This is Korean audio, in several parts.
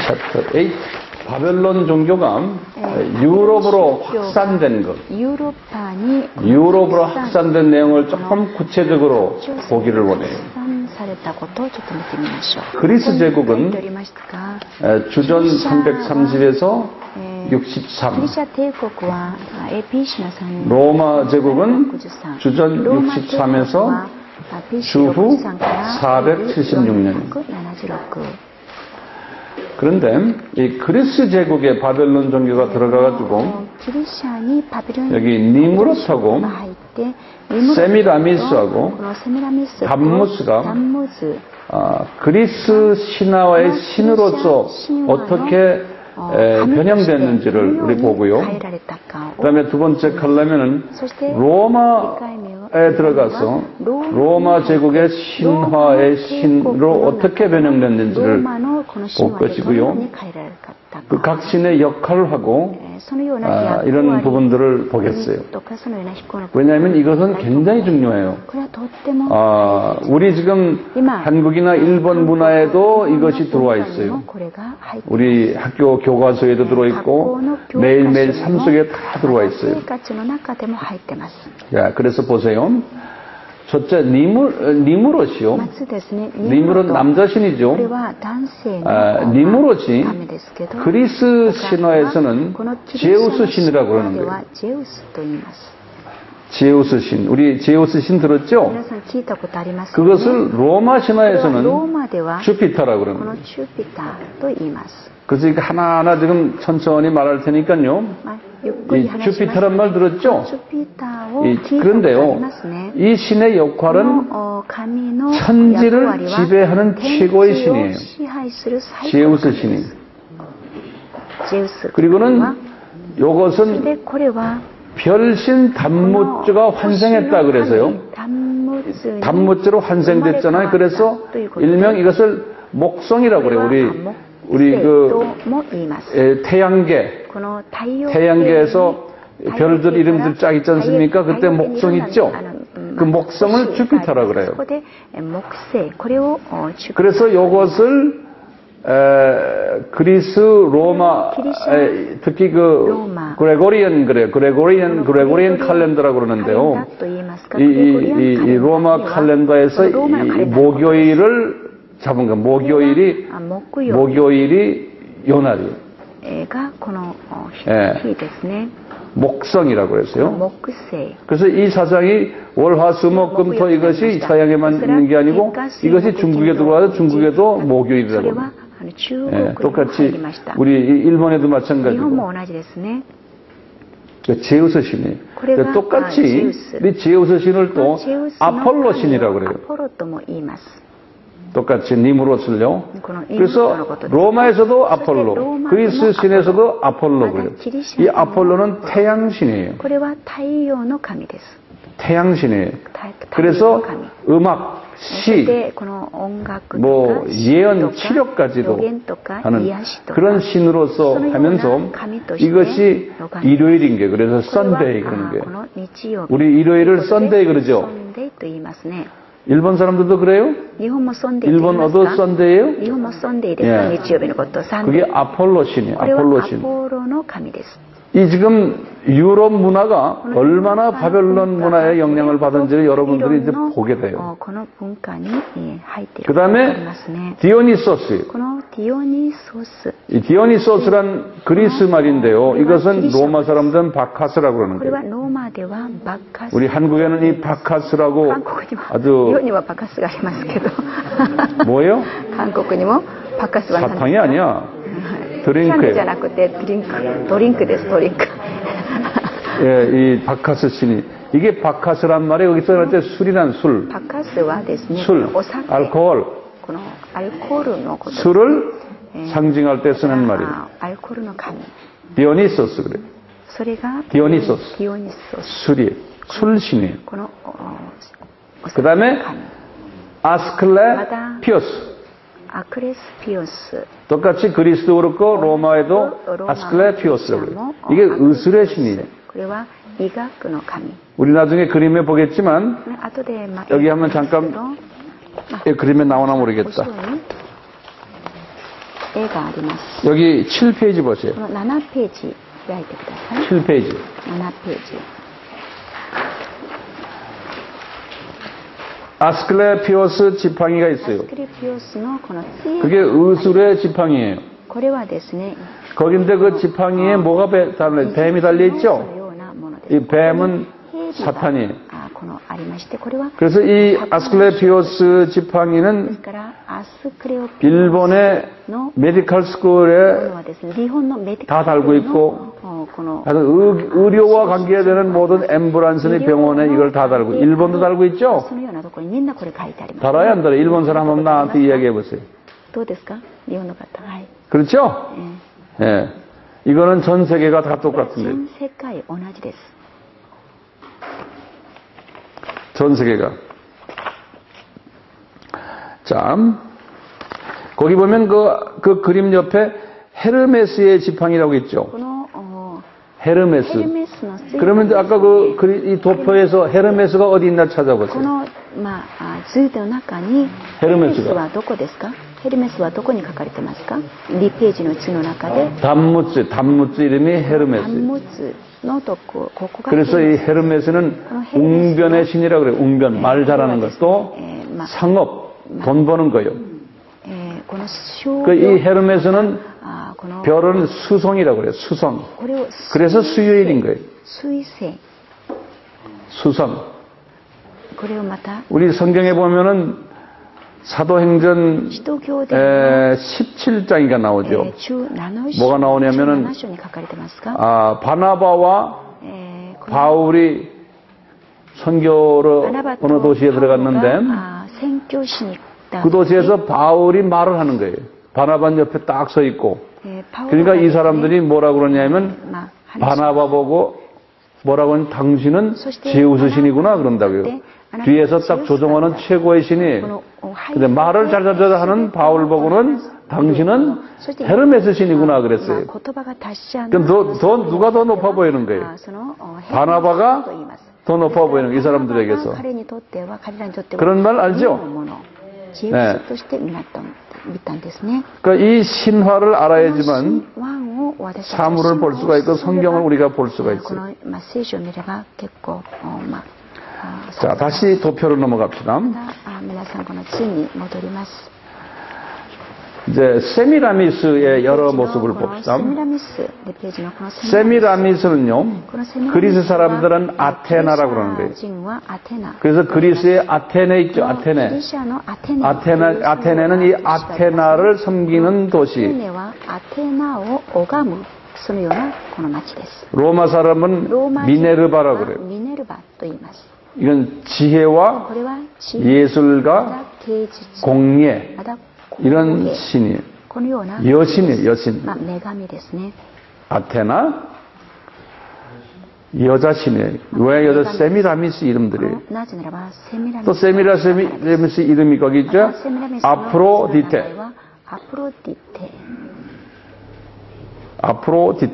Chapter 8. 바벨론 종교가 유럽으로 확산된 것. 유럽으로 확산된 내용을 조금 구체적으로 보기를 원해요. 그리스 제국은 주전 330에서 63. 로마 제국은 주전 63에서 주후 476년. 그런데 이 그리스 제국의 바벨론 종교가 들어가가지고 여기 니무롯하고 세미라미스하고 담무스가 그리스 신화의 신으로서 어떻게 변형됐는지를 우리 보고요. 그 다음에 두 번째 컬럼에는 로마에 들어가서 로마 제국의 신화의 신으로 어떻게 변형됐는지를 볼 것이고요. 그 각 신의 역할하고 이런 부분들을 보겠어요. 왜냐하면 이것은 굉장히 중요해요. 우리 지금 한국이나 일본 문화에도 이것이 들어와 있어요. 우리 학교 교과서에도 들어있고 매일매일 삶 속에 다 들어와 있어요. 자, 그래서 보세요. 첫째, 니무롯이요. 니무롯 남자신이죠. 니무롯이 그리스 신화에서는 제우스 신이라고 그러는 거예요. 제우스 신. 우리 제우스 신 들었죠? 그것을 로마 신화에서는 주피터라고 그러는 거예요. 그래서 이거 하나하나 지금 천천히 말할 테니까요. 이 주피터란 말 들었죠? 그런데요, 이 신의 역할은 천지를 지배하는 최고의 신이에요. 제우스 신이. 그리고는 이것은 별신 담무즈가 환생했다 그래서요. 담무즈로 환생됐잖아요. 그래서 일명 이것을 목성이라고 그래요. 우리 태양계에서 별들 이름들 쫙 있지 않습니까? 그때 목성 있죠? 그 목성을 주피터라고 그래요. 그래서 이것을 그리스 로마 특히 그레고리안 칼렌더라고 그러는데요. 이 로마 칼렌더에서 이 목요일을 잡은 거. 목요일이 요날이에요. 목성이라고 그랬어요. 그래서 이 사상이 월화수목금토 이것이 서양에만 있는 게 아니고 이것이 중국에 들어와서 중국에도 목요일이라고 합니다. 똑같이 우리 일본에도 마찬가지고 제우스 신이에요. 똑같이 이 제우스 신을 또 아폴로 신이라고 그래요. 똑같이 니무롯을요. 그래서 로마에서도 아폴로, 그리스 신에서도 아폴로 그래요. 이 아폴로는 태양신이에요. 태양신이에요. 그래서 음악, 시, 예언, 치료까지도 하는 그런 신으로서 하면서 이것이 일요일인 게 그래서 썬데이 그러는 거예요. 우리 일요일을 썬데이 그러죠. 일본 사람들도 그래요? 일본어도 썬데이예요? 그게 아폴로 신이에요. 아폴로 신. 이 지금 유럽 문화가 얼마나 바벨론 문화에 영향을 받은지를 여러분들이 이제 보게 돼요. 그 다음에 디오니소스. 이 디오니소스란 그리스 말인데요. 이것은 로마 사람들은 바카스라고 그러는 거예요. 우리 한국에는 이 바카스라고 아주 뭐예요? 사탕이 아니야. 드링크예요. 예, 이 바카스 신이 이게 바카스란 말이에요. 여기서 할 때 술이란 술, 알코올, 술을 상징할 때 쓰는 말이에요. 디오니소스 그래요. 디오니소스, 술이에요. 술신이에요. 그 다음에 아스클레피오스. 똑같이 그리스도 그렇고 로마에도 아스클레피오스라고 그래요. 이게 의술의 신이에요. 우리 나중에 그림에 보겠지만 여기 한번 잠깐 그림에 나오나 모르겠다. 絵があります。 여기 7페이지 보세요. この7ページ開いてください。 7페이지. 7ページ。 아스클레피오스 지팡이가 있어요. アスクレピオスのこの杖 그게 의술의 지팡이에요. これはですね、 거긴데 그 지팡이에 뭐가 뱀이 달려 の 있죠? ようなものです。 이 뱀은 蛇が 사탄이에요. このありまして、これは 그래서 이 아스클레피오스 で 지팡이는 すからアスクレオピオス 일본의 の 메디컬 もの 스쿨에 はですね、日本のメディ 다 カル 달고 있고 のこの 하여튼 의료와 관계되는 모든 앰뷸런스의 병원에 이걸 다 달고 일본도 달고 있죠? そのようなところにみんなこれ書いてあります。 달아요 안 달아요? 일본 사람 한번 나한테 이야기해 보세요. どうですか？日本の方。はい。 그렇죠? 예. 이거는 전 세계가 다 똑같은데. 全世界同じです。 전 세계가. 자, 거기 보면 그 그림 옆에 헤르메스의 지팡이라고 있죠. この 헤르메스. ヘルメスの水 그러면 이제 아까 이 도표에서 헤르메스가 어디 있나 こ 찾아보세요. の図の中にヘルメスがはどこですか？ヘルメスはどこに書かれてますか？2ページの図の中で 단무츠 이름이 単 헤르메스. 物のとここが 그래서 이 헤르메스는 웅변의 신이라고 그래요. 웅변, 말 잘하는 것. 또 상업, 돈 버는 거예요. この商 그 이 헤르메스는 この 별은 수성이라고 그래요. 수성. これを 그래서 수요일인 거예요. 水星 수성. これをまた 우리 성경에 보면은 사도행전 使徒行伝 17장이가 나오죠. 17 뭐가 나오냐면은 17章に書かれてますか？ 바나바와 この 바울이 선교로 バナバと 어느 도시에 パウロが 들어갔는데 宣教しに行った 그 도시에서 바울이 말을 하는 거예요. 바나바 옆에 딱 서 있고. パウロ 그러니까 が 이 사람들이 뭐라 그러냐면 まあ話 바나바 보고 뭐라고 하면 당신은 소시대 제우스 신이구나 그런다고요. 네. 뒤에서 딱 조종하는 최고의 신이. 근데 말을 잘잘잘 하는 바울 보고는 당신은 헤르메스 신이구나 그랬어요. 그럼 누가 더 높아 보이는 거예요? 바나바가 더 높아 보이는 거예요, 이 사람들에게서. 그런 말 알죠? 네. 그러니까 이 신화를 알아야지만 사물을 볼 수가 있고 성경을 우리가 볼 수가 있어요. 자, 다시 도표로 넘어갑시다. 이제 세미라미스의 여러 모습을 봅시다. 세미라미스는요, 그리스 사람들은 아테나라고 그러는 거예요. 그래서 그리스의 아테네 있죠, 아테네. 아테네는 이 아테나를 섬기는 도시. 로마 사람은 미네르바라고 그래요. 이건 지혜와 예술가, 공예, 이런 신이에요. 여신이에요, 여신. 아테나, 여자신이에요. 왜 여자? 세미라미스 이름들이에요. 또 세미라미스 이름이 거기 있죠? 아프로디테. 아프로디테.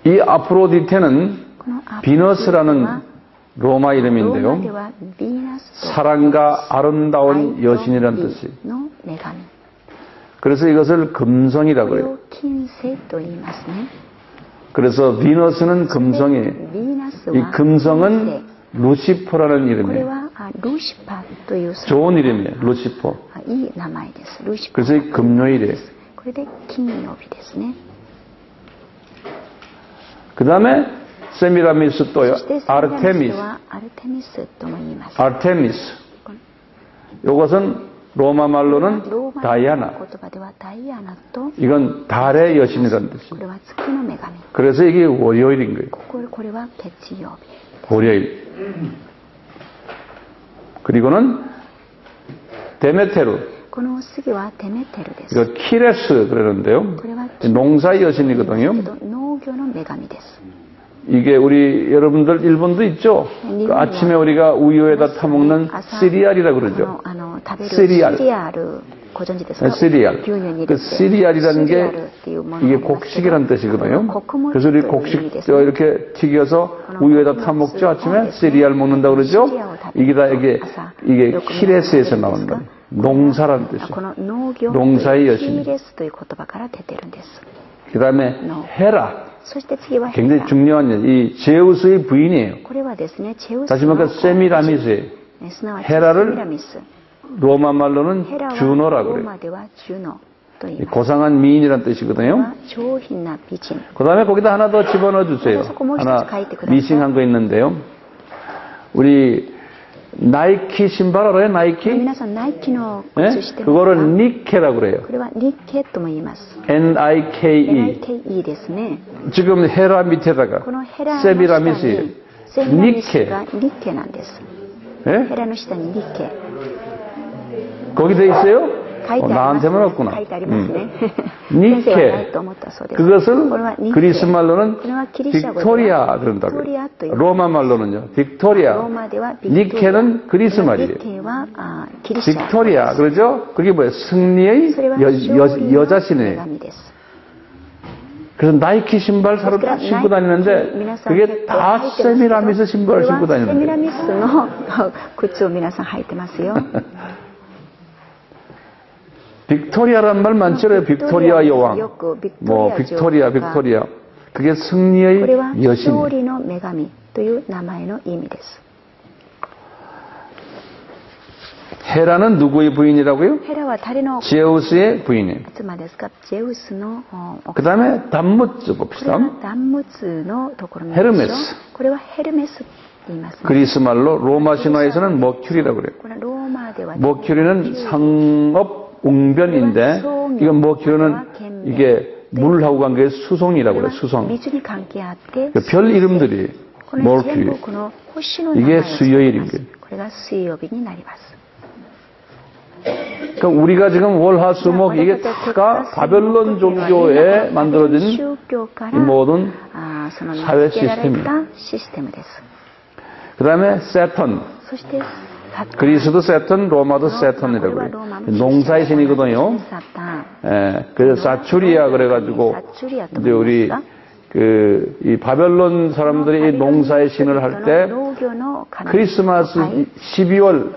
이 아프로디테는 비너스라는 로마 이름인데요. 사랑과 아름다운 여신이라는 뜻이에요. 그래서 이것을 금성이라고 해요. 그래서 비너스는 금성이에요. 이 금성은 루시퍼라는 이름이에요. 좋은 이름이에요. 루시퍼. 그래서 이 금요일이에요. 그 다음에 세미라미스 또요. 아르테미스. 이것은 로마 말로는 다이아나. 이건 달의 여신이라는 뜻이에요. 그래서 이게 월요일인 거예요. 월요일. 그리고는 데메테르. 이거 키레스 그러는데요. 농사의 여신이거든요. 이게 우리 여러분들 일본도 있죠. 그 아침에 우리가 우유에다 타먹는 시리알이라고 그러죠. 시리알. 시리알. 그 시리알이라는 게 이게 곡식이라는 뜻이거든요. 그래서 우리 곡식 이렇게 튀겨서 우유에다 타먹죠. 아침에 시리알 먹는다고 그러죠. 이게 다 이게 키레스에서 나온 거예요. 농사란 뜻이에요. この農業 농사의 という 여신. キーレスという言葉から出てるんです。 그 다음에 헤라. そして次はヘ 굉장히 ラ。 중요한 이 제우스의 부인이에요. これはですね、チェウス 다시 の 말해 세미라미스예요. すなわち 헤라를 セミラミス。 로마 말로는 ヘラは 주노라 ロー 그래요. マではジュノと言います。 고상한 미인이란 뜻이거든요. 上品な美人。 그 다음에 거기다 하나 더 집어넣어 주세요. 하나 미싱한 거 있는데요. 우리 나이키 신발 알아요? 나이키? 皆さんナイキの 네? 靴知ってますか？ 그거를 니케라고 그래요. これはニッケとも言います。 Nike. NIKE ですね。 지금 헤라 밑에다가 このヘラの下 세미라미스예요. にセミラミスがニッケなんです。 예? ヘラの下にニッケ。 거기 돼 있어요? 書いてあります、 나한테만 없구나. 書いてありますね。先生はない 니케. と思ったそうです。 그것을 これはニッケ。 그리스 말로는 これはギリシャ語では 빅토리아 그런다고요. 빅토리아という 로마 말로는요. ロー 빅토리아. マではビクトリア。 니케는 그리스 ニ 말이에요. ッケはギリシャ。 빅토리아. 그러죠? 그게 뭐예요? 승리의 それは勝利の 여자시네요. 女神です。 그래서 나이키 신발 사람 딱 신고 다니는데 그게 다 세미라미스 신발을 신고 セミラ 다니는데 ミスの靴を皆さん履いてますよ。 빅토리아란 말 많죠? 빅토리아 여왕. 뭐 빅토리아. 그게 これ 승리의 は勝 여신. 利の女神という名前の意味です。 헤라는 누구의 부인이라고요? ヘラは誰の 제우스의 부인이에요. 妻ですか？ジェウスの 그 다음에 단무츠 これ 봅시다. はダンムツのところにヘルメス。これはヘルメスと言いますね。 그리스 말로 로마 신화에서는 머큐리라고 그래요. これはローマでは 머큐리는 상업 웅변인데 이건 머큐리는 이게 물하고 관계의 수송이라고 그래요. 수송. 水に関係あって 별 이름들이 この 머큐리. 全国の星の名前 이게 を付けてい 수요일인 ます 거예요. これが水曜日になります。 그러니까 우리가 지금 월화수목 이게 다가 바벨론 종교에 만들어진 이 모든 その 사회 付けられ 시스템이에요. たシステムです。 그 다음에 세턴. そしてサタン。 그리스도 세턴, 로마도 세턴이라고 그래요. 농사의 신이거든요. サタン。 예, 그래서 사추리아 그래가지고 이제 우리 이 바벨론 사람들이 이 농사의 신을 할 때 크리스마스 12월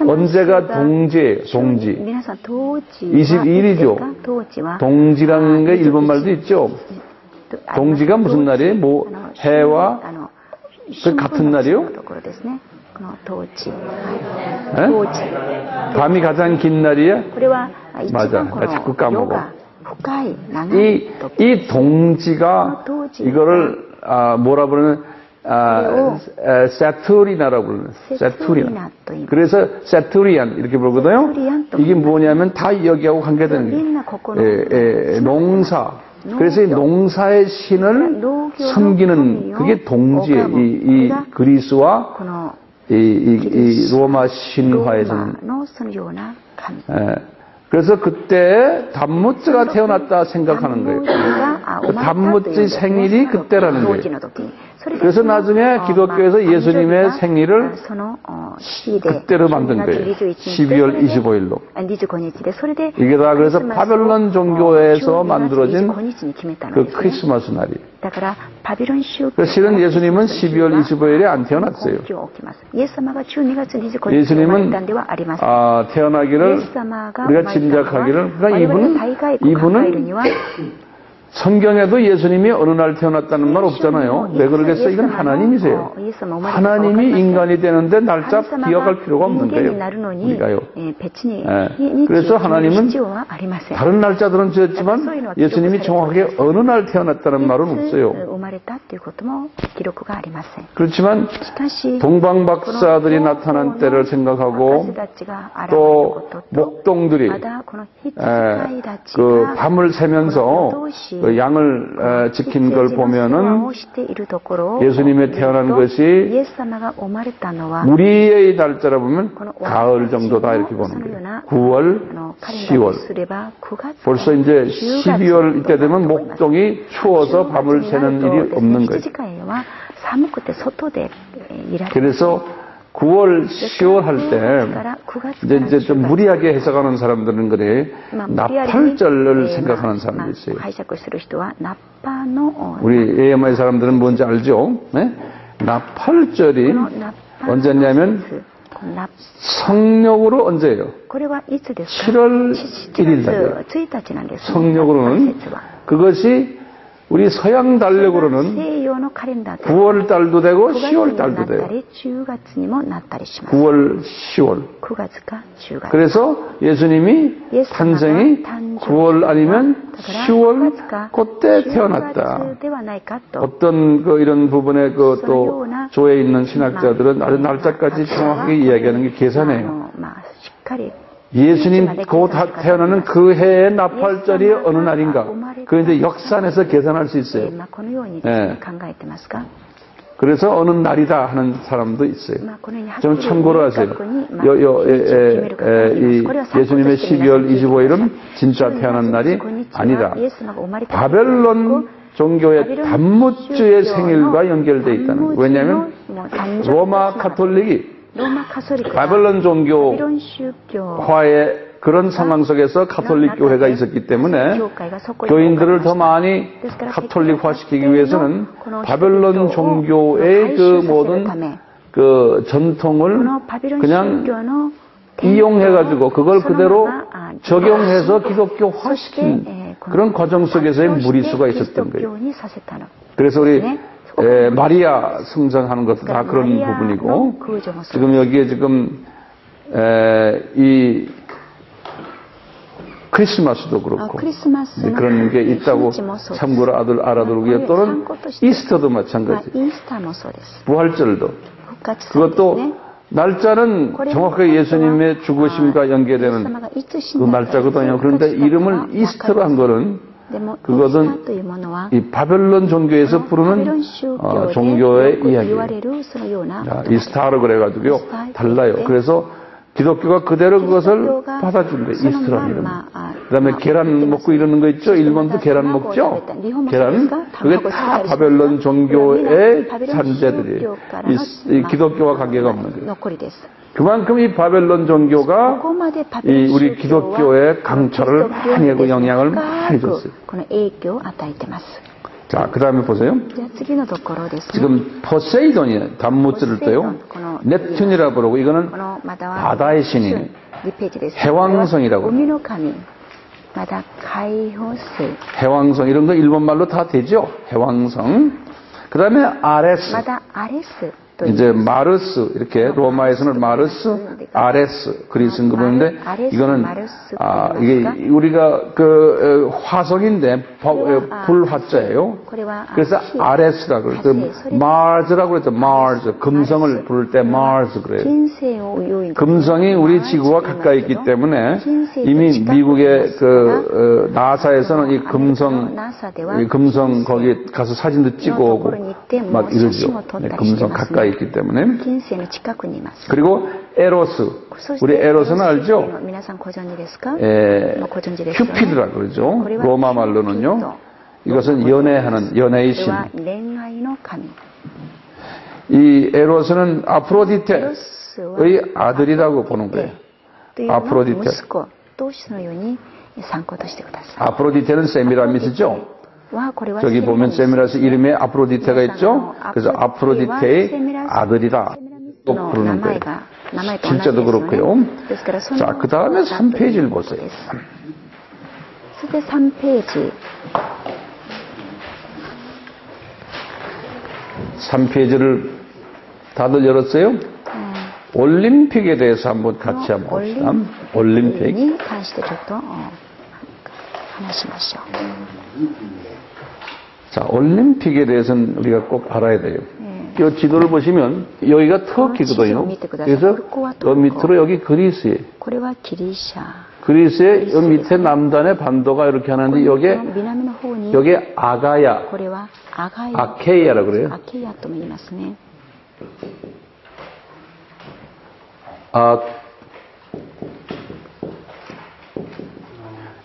언제가 동지예요. 동지. 皆さん冬至は 22일이죠. 冬至は 동지라는 게 일본 말도 있죠. 동지가 무슨 날이에요? 뭐 해와 그 같은 날이요? ところですね。この冬至。 예? 冬至。 밤이 가장 긴 날이에요? これは一 맞아. 番こ 나 の 자꾸 夜 까먹어. が深い長い時。 이 동지가 이거를 뭐라 부르는 세투리나라고 부르는 세투리나. 그래서 세투리안 이렇게 부르거든요. 이게 뭐냐면 다 여기하고 관계되는 게 농사. 그래서 이 농사의 신을 섬기는 그게 동지예요. 이 그리스와 이 로마 신화에서는. 그래서 그때 단무츠가 태어났다 생각하는 거예요. 그 단무츠의 생일이 그때라는 거예요. 그래서 나중에 기독교에서 예수님의 생일을 그때로 만든 거예요. 12월 25일로. 이게 다 그래서 바벨론 종교에서 만들어진 그 크리스마스 날이. 그래서 실은 예수님은 12월 25일에 안 태어났어요. 예수님은 태어나기를 우리가 짐작하기를 그러니까 이분은 성경에도 예수님이 어느 날 태어났다는 말 없잖아요. 왜 그러겠어요? 이건 하나님이세요. 하나님이 인간이 되는데 날짜 기억할 필요가 없는 거예요. 우리가요. 그래서 하나님은 다른 날짜들은 지었지만 예수님이 정확하게 어느 날 태어났다는 말은 없어요. 그렇지만 동방 박사들이 나타난 때를 생각하고 또 목동들이 그 밤을 새면서 그 양을 지킨 걸 보면은 예수님이 태어난 것이 우리의 날짜라 보면 가을 정도다 이렇게 보는 거예요. 9월, 10월. 벌써 이제 12월 이때 되면 목동이 추워서 밤을 새는 일이 없는 거예요. 그래서 9월, 10월 할 때 이제 좀 무리하게 해석하는 사람들은 그래 나팔절을 생각하는 사람들이 있어요. 우리 AMI 사람들은 뭔지 알죠? 네? 나팔절이 언제냐면 성력으로 언제예요? 7월 1일 날. 성력으로는 그것이 우리 서양 달력으로는 9월 달도 되고 10월 달도 돼요. 9월, 10월. 그래서 예수님이 탄생이 9월 아니면 10월 그때 태어났다. 어떤 이런 부분에 또 조에 있는 신학자들은 아주 날짜까지 정확하게 이야기하는 게 계산해요. 예수님 태어나는 그 해의 나팔절이 어느 날인가. 그 이제 역산해서 계산할 수 있어요. 네. 그래서 어느 날이다 하는 사람도 있어요. 좀 참고로 하세요. 예수님의 12월 25일은 진짜 태어난 날이 아니다. 바벨론 종교의 단무주의 생일과 연결되어 있다는 거예요. 왜냐하면 로마 가톨릭이 바벨론 종교화의 그런 상황 속에서 가톨릭 교회가 있었기 때문에 교인들을 더 많이 가톨릭화시키기 위해서는 바벨론 종교의 그 모든 그 전통을 그냥 이용해가지고 그걸 그대로 적용해서 기독교화시킨 그런 과정 속에서의 무리수가 있었던 거예요. 그래서 우리 마리아 성장하는 것도 다 그런 부분이고 지금 여기에 지금 이 크리스마스도 그렇고 그런 게 있다고 참고로 알아두고요. 또는 이스터도 마찬가지. 부활절도 그것도 날짜는 정확하게 예수님의 죽으심과 연계되는 그 날짜거든요. 그런데 이름을 이스터로 한 거는 그것은 이 바벨론 종교에서 부르는 종교의 이야기예요. 이스타로 그래가지고요. 달라요. 그래서 기독교가 그대로 그것을 받아준 거예요. 이스트라는 이름. 그 다음에 계란 먹고 이러는 거 있죠? 일본도 계란 먹죠? 계란? 그게 다 바벨론 종교의 잔재들이에요. 이 기독교와 관계가 없는 거예요. 그만큼 이 바벨론 종교가 이 우리 기독교의 강철을 많이 하고 영향을 많이 줬어요. 자, 그 다음에 보세요. 지금 포세이돈이 단무줄을 떠요. 넵튠이라고 부르고 이거는 바다의 신이에요. 해왕성이라고. 해왕성 이런 거 일본말로 다 되죠. 해왕성. 그 다음에 아레스. 이제 마르스 이렇게 로마에서는 마르스, 아레스 그리스인 거 보는데 이거는 이게 우리가 그 화성인데 불화자예요. 그래서 아레스라고 그래요. 마르즈라고 그랬죠. 마르즈 금성을 부를 때 마르즈 그래요. 금성이 우리 지구와 가까이 있기 때문에 이미 미국의 그 나사에서는 이 금성 거기 가서 사진도 찍어 오고 막 이러죠. 금성 가까이 있기 때문에. 그리고 에로스. 우리 에로스는 알죠? 큐피드라고 그러죠. 로마 말로는요. 이것은 연애하는 연애의 신. 이 에로스는 아프로디테의 아들이라고 보는 거예요. 아프로디테. 아프로디테는 세미라미스죠. 저기 보면 세미라스 이름에 아프로디테가 있죠. 그래서 아프로디테의 아들이다 또 부르는 거예요. 진짜도 그렇고요. 자, 그 다음에 3페이지를 보세요. 3페이지를 다들 열었어요? 올림픽에 대해서 한번 같이 한번 봅시다. 올림픽. 자, 올림픽에 대해서는 우리가 꼭 알아야 돼요. 이 지도를 보시면 여기가 터키거든요. 그래서 저 밑으로 여기 그리스예요. 그리스의 여 밑에 남단의 반도가 이렇게 하는데 여기에 아가야, 아케이아라고 그래요.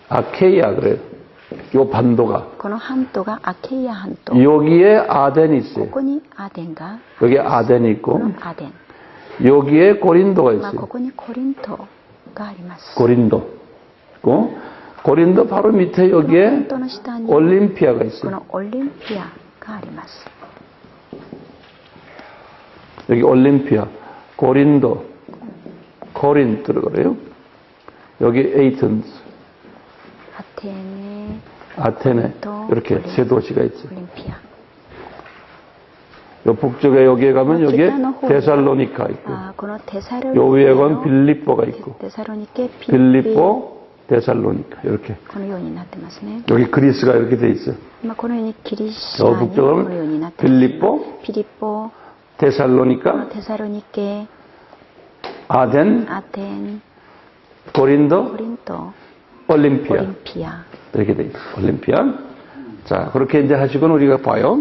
아케이아 그래요. 요 반도가. 여기에 아덴이 있어요. 여기에 아덴이 있고. 여기에 고린도가 있어요. 고린도. 고린도 바로 밑에 여기에 올림피아가 있어요. 여기 올림피아, 고린도, 코린토로 그래요. 여기 에이튼스, 아테네 이렇게 세 도시가 있죠. 올림피아. 요 북쪽에 여기에 가면 여기에 데살로니카 있고, 요 위에 가면 빌립보가 있고, 빌립보, 데살로니카 이렇게. 여기 그리스가 이렇게 돼 있어요. 요 북쪽은 빌립보, 데살로니카, 아덴, 고린도, 올림피아 이렇게 돼 있어요. 올림피아. 자, 그렇게 이제 하시고 우리가 봐요.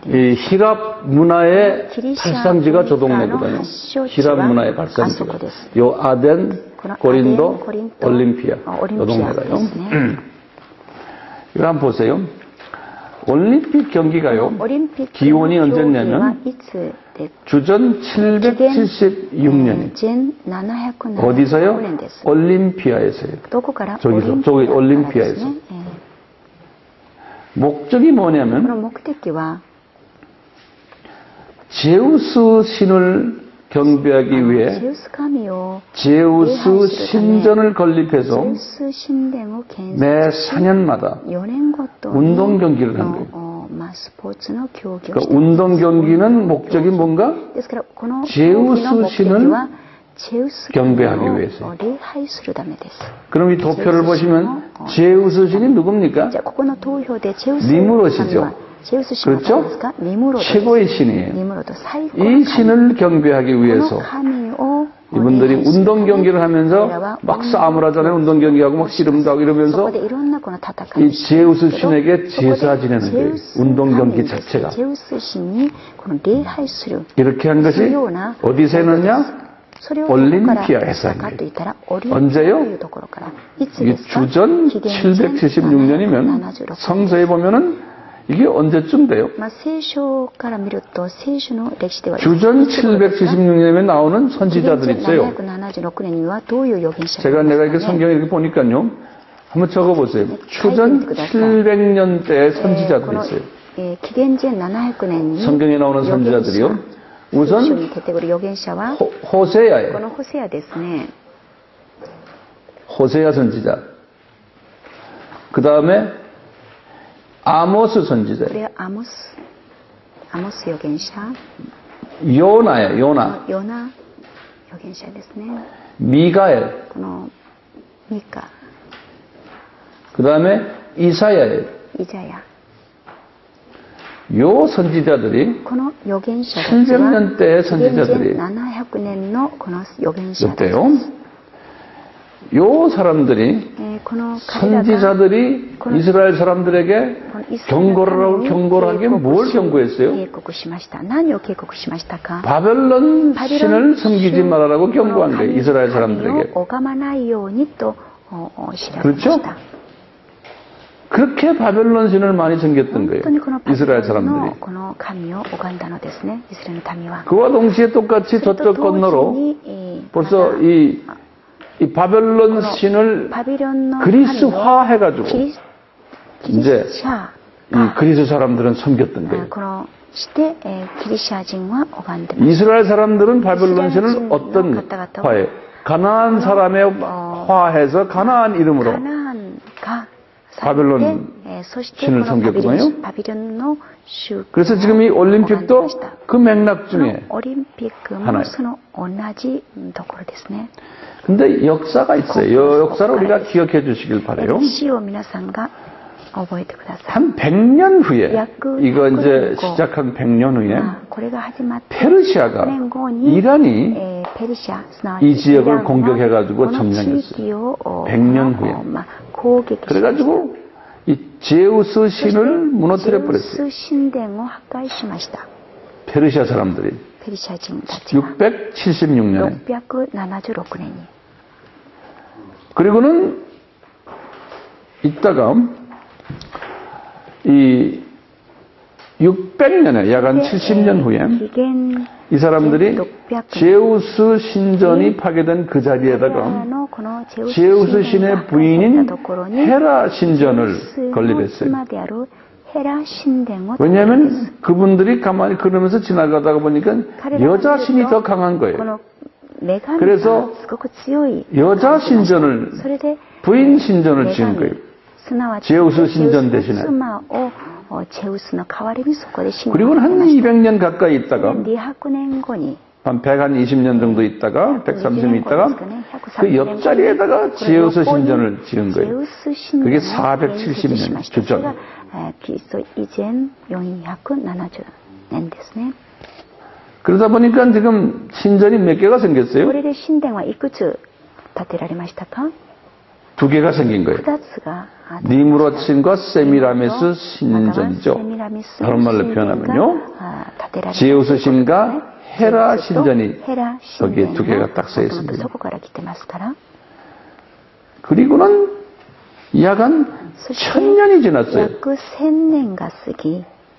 이 히랍 문화의 발상지가 저 동네거든요. 히랍 문화의 발상지가. 요 아덴, 고린도, 올림피아. 요 동네가요. 이거 한번 보세요. 올림픽 경기가요. 기원이 언제냐면 주전 776년. 어디서요? 올림피아에서요. 저기 올림피아에서. 목적이 뭐냐면 제우스 신을 경배하기 위해 제우스 신전을 건립해서 매 4년마다 운동 경기를 한 거예요. 그러니까 운동 경기는 목적이 뭔가? 제우스 신을 경배하기 위해서. 그럼 이 도표를 보시면 제우스 신이 누굽니까? 니무롯이죠. 그렇죠? 최고의 신이에요. 이 신을 경배하기 위해서 이분들이 운동 경기를 하면서 막 싸움을 하잖아요. 운동 경기하고 막 씨름도 하고 이러면서 이 제우스 신에게 제사 지내는 거예요. 운동 경기 자체가. 이렇게 한 것이 어디서 했느냐? 올림피아에서 한 거예요. 언제요? 이게 주전 776년이면 성서에 보면은 이게 언제쯤 돼요? 주전 776년에 나오는 선지자들이 있어요. 내가 이렇게 성경을 이렇게 보니까요. 한번 적어보세요. 주전 700년대의 선지자들이 있어요. 성경에 나오는 선지자들이요. 우선 호세아예요. 호세아 선지자. 그 다음에 아모스 선지자예요. 아모스 요견샤. 요나예요. 요나. 미가엘. 미카. 그 다음에 이사야예요. 요 선지자들이 700년대의 선지자들이 있대요. 요 사람들이 선지자들이 이스라엘 사람들에게 경고를 하게 뭘 경고했어요? 바벨론 신을 섬기지 말아라고 경고한 거예요. 이스라엘 사람들에게. 그렇죠? 그렇게 바벨론 신을 많이 섬겼던 거예요. 이스라엘 사람들이. 그와 동시에 똑같이 저쪽 건너로 벌써 이 바벨론 신을 그리스화 해가지고 이제 이 그리스 사람들은 섬겼던 거예요. 이스라엘 사람들은 바벨론 신을 어떤 화해? 가나안 사람의 화해서 가나안 이름으로 바벨론 신을 섬겼거든요. 그래서 지금 이 올림픽도 그 맥락 중에 하나예요. 근데 역사가 있어요. 이 역사를 우리가 기억해 주시길 바라요. 한 100년 후에, 이거 이제 시작한 100년 후에 페르시아가 이란이 이 지역을 공격해가지고 점령했어요. 100년 후에. 그래가지고 이 제우스 신을 무너뜨려 버렸어요. 페르시아 사람들이 676년에. 그리고는 이따가 이 600년에 약 한 70년 후에 이 사람들이 제우스 신전이 파괴된 그 자리에다가 제우스 신의 부인인 헤라 신전을 건립했어요. 왜냐하면 그분들이 가만히 그러면서 지나가다가 보니까 여자 신이 더 강한 거예요. 그래서 여자 신전을, 부인 신전을 지은 거예요. 제우스 신전 대신에. 그리고는 한 200년 가까이 있다가 한 120년 정도 있다가 130년 있다가 그 옆자리에다가 제우스 신전을 지은 거예요. 그게 470년 주전. 그러다 보니까 지금 신전이 몇 개가 생겼어요? 두 개가 생긴 거예요. 니무롯신과 세미라미스 신전이죠. 다른 말로 표현하면요. 제우스 신과 헤라 신전이 거기에 두 개가 딱 서 있습니다. 그리고는 약 한 1000년이 지났어요.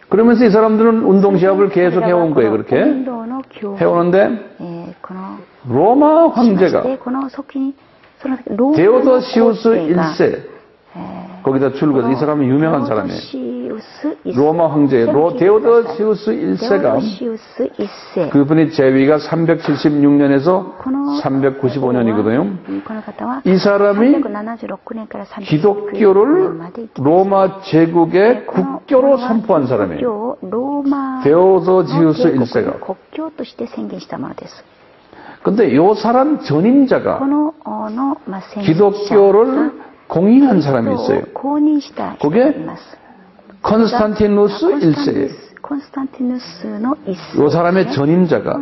그러면서 이 사람들은 운동시합을 계속 해온 거예요. 그렇게 해오는데 로마 황제가 데오도시우스 1세 거기다 줄거서 이 사람은 유명한 사람이에요. 로마 황제 데오도시우스 1세가 그분이 재위가 376년에서 395년이거든요. 이 사람이 기독교를 로마 제국의 국교로 선포한 사람이에요. 데오도시우스 1세가. 근데 이 사람 전임자가 기독교를 공인한 사람이 있어요. 그게 콘스탄티누스 1세예요. 이 사람의 전임자가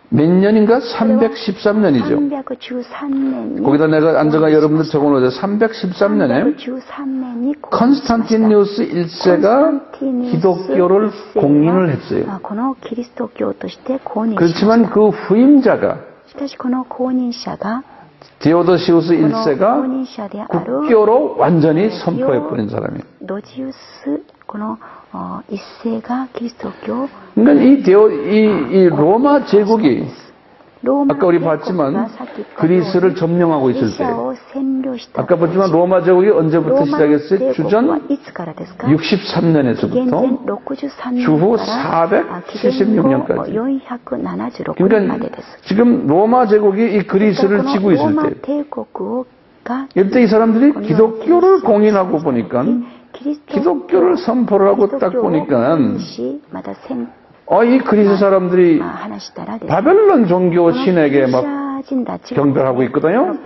몇 년인가? 313년이죠. 거기다 내가 앉아가 여러분들 적어놓으세요. 313년에 콘스탄티누스 1세가 기독교를 공인을 했어요. 그렇지만 그 후임자가 디오도시우스 1세가 국교로 완전히 선포해버린 사람이에요. 그러니까 이 로마 제국이 아까 우리 봤지만 그리스를 점령하고 있을 때 아까 봤지만 로마 제국이 언제부터 시작했어요? 주전 63년에서부터 주후 476년까지. 그러니까 지금 로마 제국이 이 그리스를 지고 있을 때 이때 이 사람들이 기독교를 공인하고 보니까 기독교를 선포를 하고 딱 보니까 이 그리스 사람들이 바벨론 종교 신에게 막 경배하고 있거든요.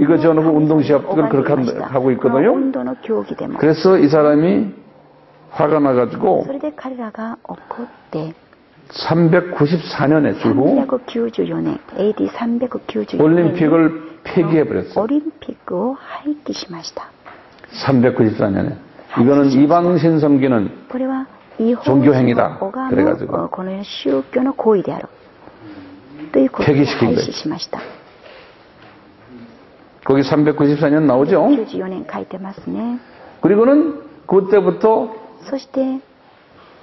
이거 저놓고 운동시합들은 그렇게 하고 있거든요. 그래서 이 사람이 화가 나가지고 394년에 주후 올림픽을 폐기해버렸어요. 394년에. 이거는 이방신 섬기는 종교행위다. 그래가지고 폐기시킨 거예요. 거기 394년 나오죠. 그리고는 그때부터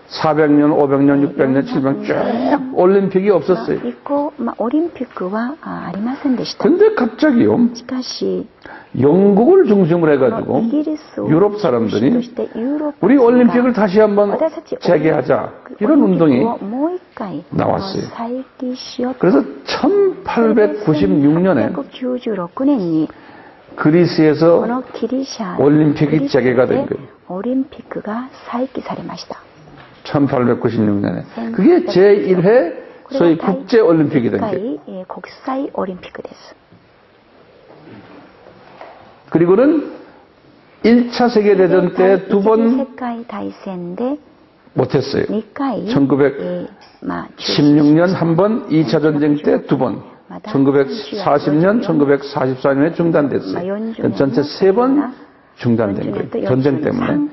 400년, 500년, 600년, 700년 쭉 올림픽이 없었어요. 근데 갑자기요. 영국을 중심으로 해가지고 유럽 사람들이 우리 올림픽을 다시 한번 재개하자 이런 운동이 나왔어요. 그래서 1896년에 그리스에서 올림픽이 재개가 된 거예요. 1896년에. 그게 제1회 소위 국제올림픽이 된 거예요. 그리고는 1차 세계대전 때 두 번 못했어요. 1916년 한 번, 2차 전쟁 때 두 번, 1940년, 1944년에 중단됐어요. 전체 3번 중단된 거예요. 전쟁 때문에.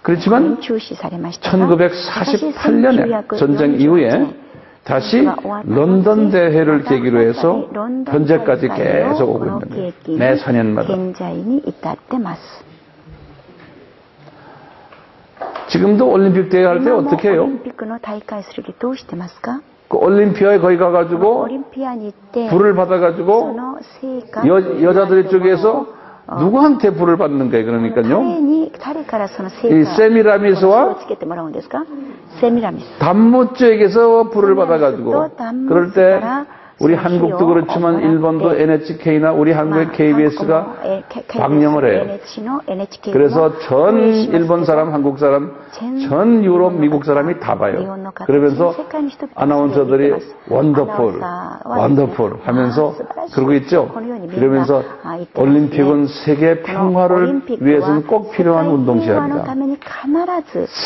그렇지만 1948년에 전쟁 이후에 다시 런던 대회를 계기로 해서 현재까지 계속 오고 있는 거예요. 매 4년마다. 지금도 올림픽 대회 할 때 어떻게 해요? 그 올림피아에 거기 가가지고 불을 받아가지고 여자들 쪽에서 누구한테 불을 받는 거예요? 그러니까요. 誰からその 이 세미라미스와 つけてもらうんですか？セミラミス。 단무쪽에서 불을 받아가지고 그럴 때 우리 한국도 그렇지만 일본도 NHK나 우리 한국의 KBS가 방영을 해요. 그래서 전 일본 사람, 한국 사람, 전 유럽, 미국 사람이 다 봐요. 그러면서 아나운서들이 원더풀, 원더풀 하면서 그러고 있죠. 그러면서 올림픽은 세계 평화를 위해서는 꼭 필요한 운동시합니다.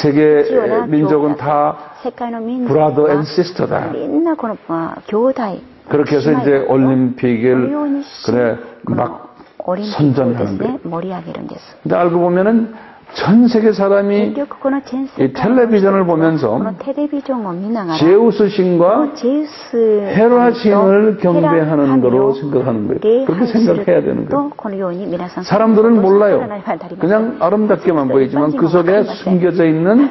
세계 민족은 다 브라더 앤 시스터다. 그렇게 해서 이제 올림픽을 그래 막 선전하는 거예요. 근데 알고 보면은 전 세계 사람이 이 텔레비전을 보면서 제우스 신과 헤라 신을 경배하는 거로 생각하는 거예요. 그렇게 생각해야 되는 거예요. 사람들은 몰라요. 그냥 아름답게만 보이지만 그 속에 숨겨져 있는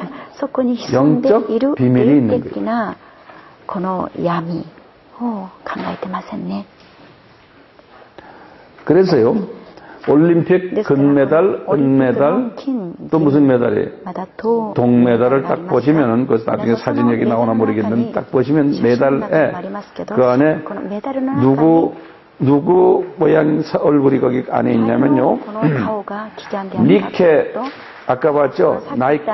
영적 비밀이 있는 거예요. 그래서요, 올림픽 금메달, 은메달, 또 무슨 메달이에요? 동메달을 딱 보시면은, 그 나중에 사진 여기 나오나 모르겠는데, 딱 보시면 메달에 그 안에 누구 모양 얼굴이 거기 안에 있냐면요. 니케, 아까 봤죠? 나이키.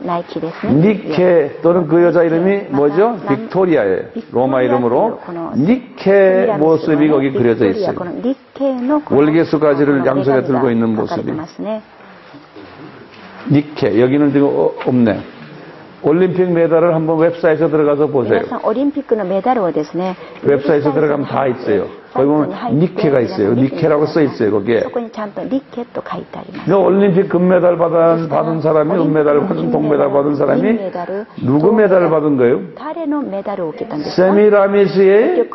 니케 또는 그 여자 이름이 뭐죠? 빅토리아예요. 로마 이름으로 니케 모습이 거기 그려져 있어요. 월계수 가지를 양손에 들고 있는 모습이. 니케 여기는 지금 없네. 올림픽 메달을 한번 웹사이트에 들어가서 보세요. 웹사이트에 들어가면 다 있어요. 거기 보면 니케가 있어요. 니케라고 써 있어요. 거기에. 근데 올림픽 금메달 받은 사람이, 은메달 받은, 동메달 받은 사람이 누구 메달을 받은 거예요? 세미라미스의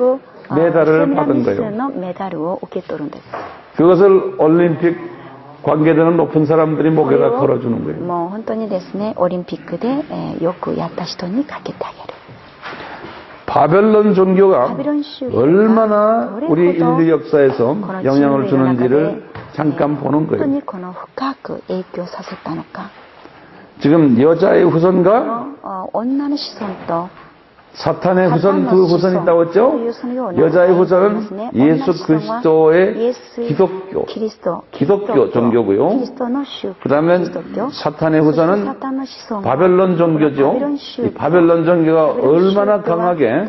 메달을 받은 거예요. 그것을 올림픽 관계되는 높은 사람들이 목에다 걸어주는 거예요. 바벨론 종교가 얼마나 우리 인류 역사에서 영향을 주는지를 잠깐 보는 거예요. 지금 여자의 후손과 사탄의 후손, 두 후손이 있다고 했죠? 여자의 후손은 예수 그리스도의 기독교 종교고요. 그 다음에 사탄의 후손은 바벨론 종교죠. 이 바벨론 종교가 얼마나 강하게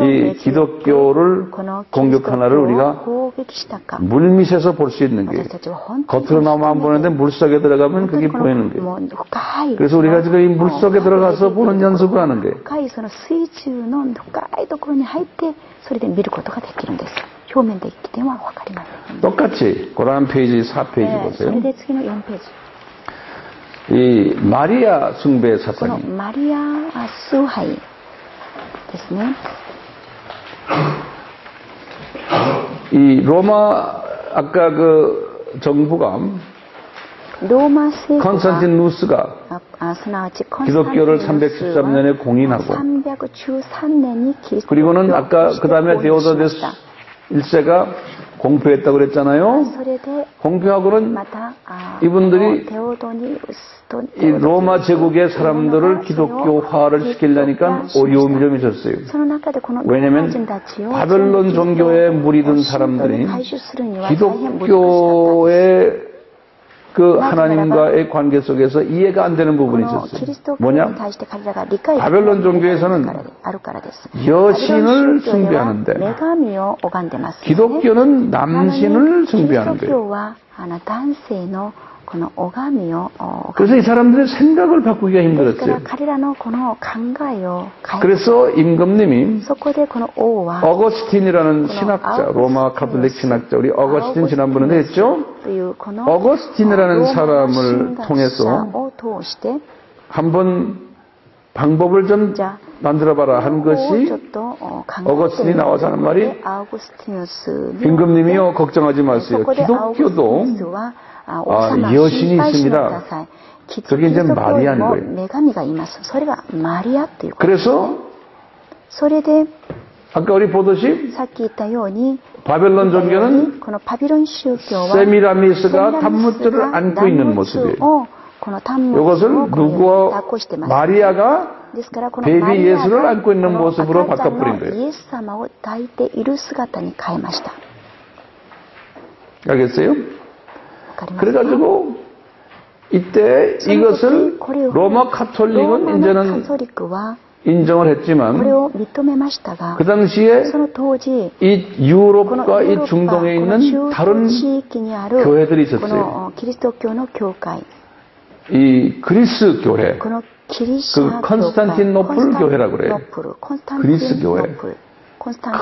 이 기독교를 공격하나를 우리가 물밑에서 볼 수 있는 거예요. 겉으로 나오면 안 보는데 물속에 들어가면 그게 보이는 거예요. 그래서 우리가 지금 이 물속에 들어가서 보는 연습을 하는 거예요. 똑같이 고란 페이지 4페이지 보세요. 이 마리아 숭배 사건이 이 로마 아까 그 정부가 컨스탄틴 누스가 기독교를 313년에 공인하고 그리고는 아까 그 다음에 데오도데스 1세가 공표했다고 그랬잖아요. 공표하고는 이분들이 이 로마 제국의 사람들을 기독교화를 시키려니까 어려움이 좀 있었어요. 왜냐하면 바벨론 종교에 물이든 사람들이 기독교의 그 하나님과의 관계 속에서 이해가 안 되는 부분이 있었어요. 뭐냐? 바벨론 종교에서는 여신을 숭배하는데 기독교는 남신을 숭배하는 거예요. 그래서 이 사람들의 생각을 바꾸기가 힘들었어요. 그래서 임금님이 어거스틴이라는 신학자, 로마 카톨릭 신학자, 우리 어거스틴 지난번에 했죠? 어거스틴이라는 사람을 통해서 한번 방법을 좀 만들어봐라 한 것이 어거스틴이 나와서 하는 말이 임금님이요 걱정하지 마세요. 기독교도 여신이 있습니다. 그게 이제 마리아인 거예요. 그래서 아까 우리 보듯이 さっき言ったように 바벨론 종교는 このパビロン宗教は 세미라미스가 단무들을 안고 있는 모습이에요. 이것을 누구와 마리아가 베이비 예수를 안고 있는 모습으로 바꿔버린 거예요. 알겠어요? 그래가지고 이때 이것을 로마 카톨릭은 이제는 인정을 했지만 그 당시에 이 유럽과 이 중동에 있는 다른 교회들이 있었어요. 이 그리스 교회, 그 컨스탄티노플 교회라고 그래요. 그리스 교회.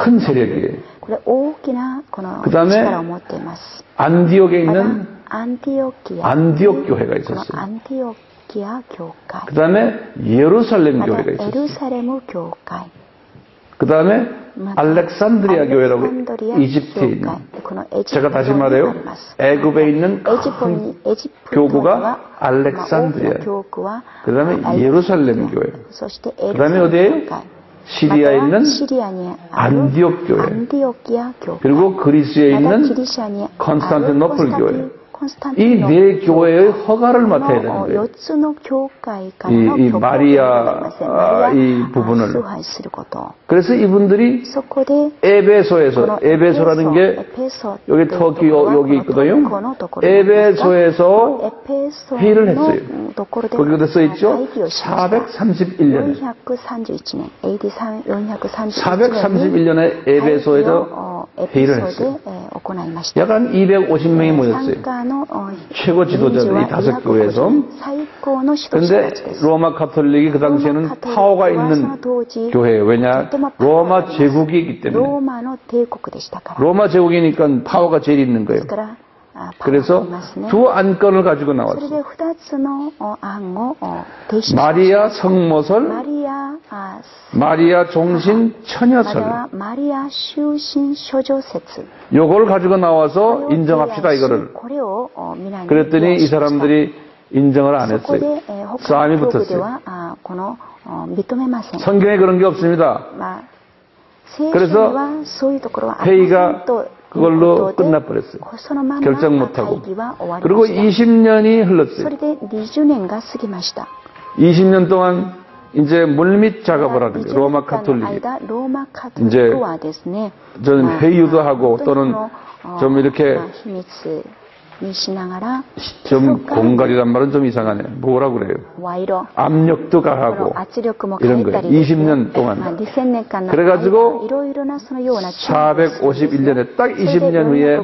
큰 세력이에요. 그 다음에 안디옥에 있는 안디옥 교회가 있었어요. 그 다음에 예루살렘 교회가 있었어요. 그 다음에 알렉산드리아 교회라고 이집트에 있는, 제가 다시 말해요. 애굽에 있는 큰 교구가 알렉산드리아, 그 다음에 예루살렘 교회, 그 다음에 어디에요? 시리아에 있는 안디옥 교회, 그리고 그리스에 있는 컨스탄티노플 교회. 이 네 교회의 허가를 맡아야 되는 거예요. 이 마리아 이 부분을. 그래서 이분들이 에베소라는 게 여기 터키 여기 있거든요. 에베소에서 회의를 했어요. 거기에 써 있죠. 431년에 431년에 에베소에서 회의를 했어요. 약 한 250명이 모였어요. 최고 지도자들이 5교회에서. 그런데 로마 카톨릭이 그 당시에는 파워가 있는 교회예요. 왜냐? 로마 제국이기 때문에. 로마 제국이니까 파워가 제일 있는 거예요. 그래서 두 안건을 가지고 나왔어요. 마리아 성모설, 마리아 종신 처녀설. 요걸 가지고 나와서 인정합시다, 이거를. 그랬더니 이 사람들이 인정을 안 했어요. 싸움이 붙었어요. 성경에 그런 게 없습니다. 그래서 회의가 그걸로 끝나버렸어요. 결정 못하고. 그리고 20년이 흘렀어요. 20년 동안 이제 물밑 작업을 하는 거예요. 로마 카톨릭이. 이제 저는 회유도 하고 또는 좀 이렇게 좀 공갈이란 말은 좀 이상하네요. 뭐라 그래요? 압력도 가하고 이런 거예요. 20년 동안. 그래가지고 451년에 딱 20년 후에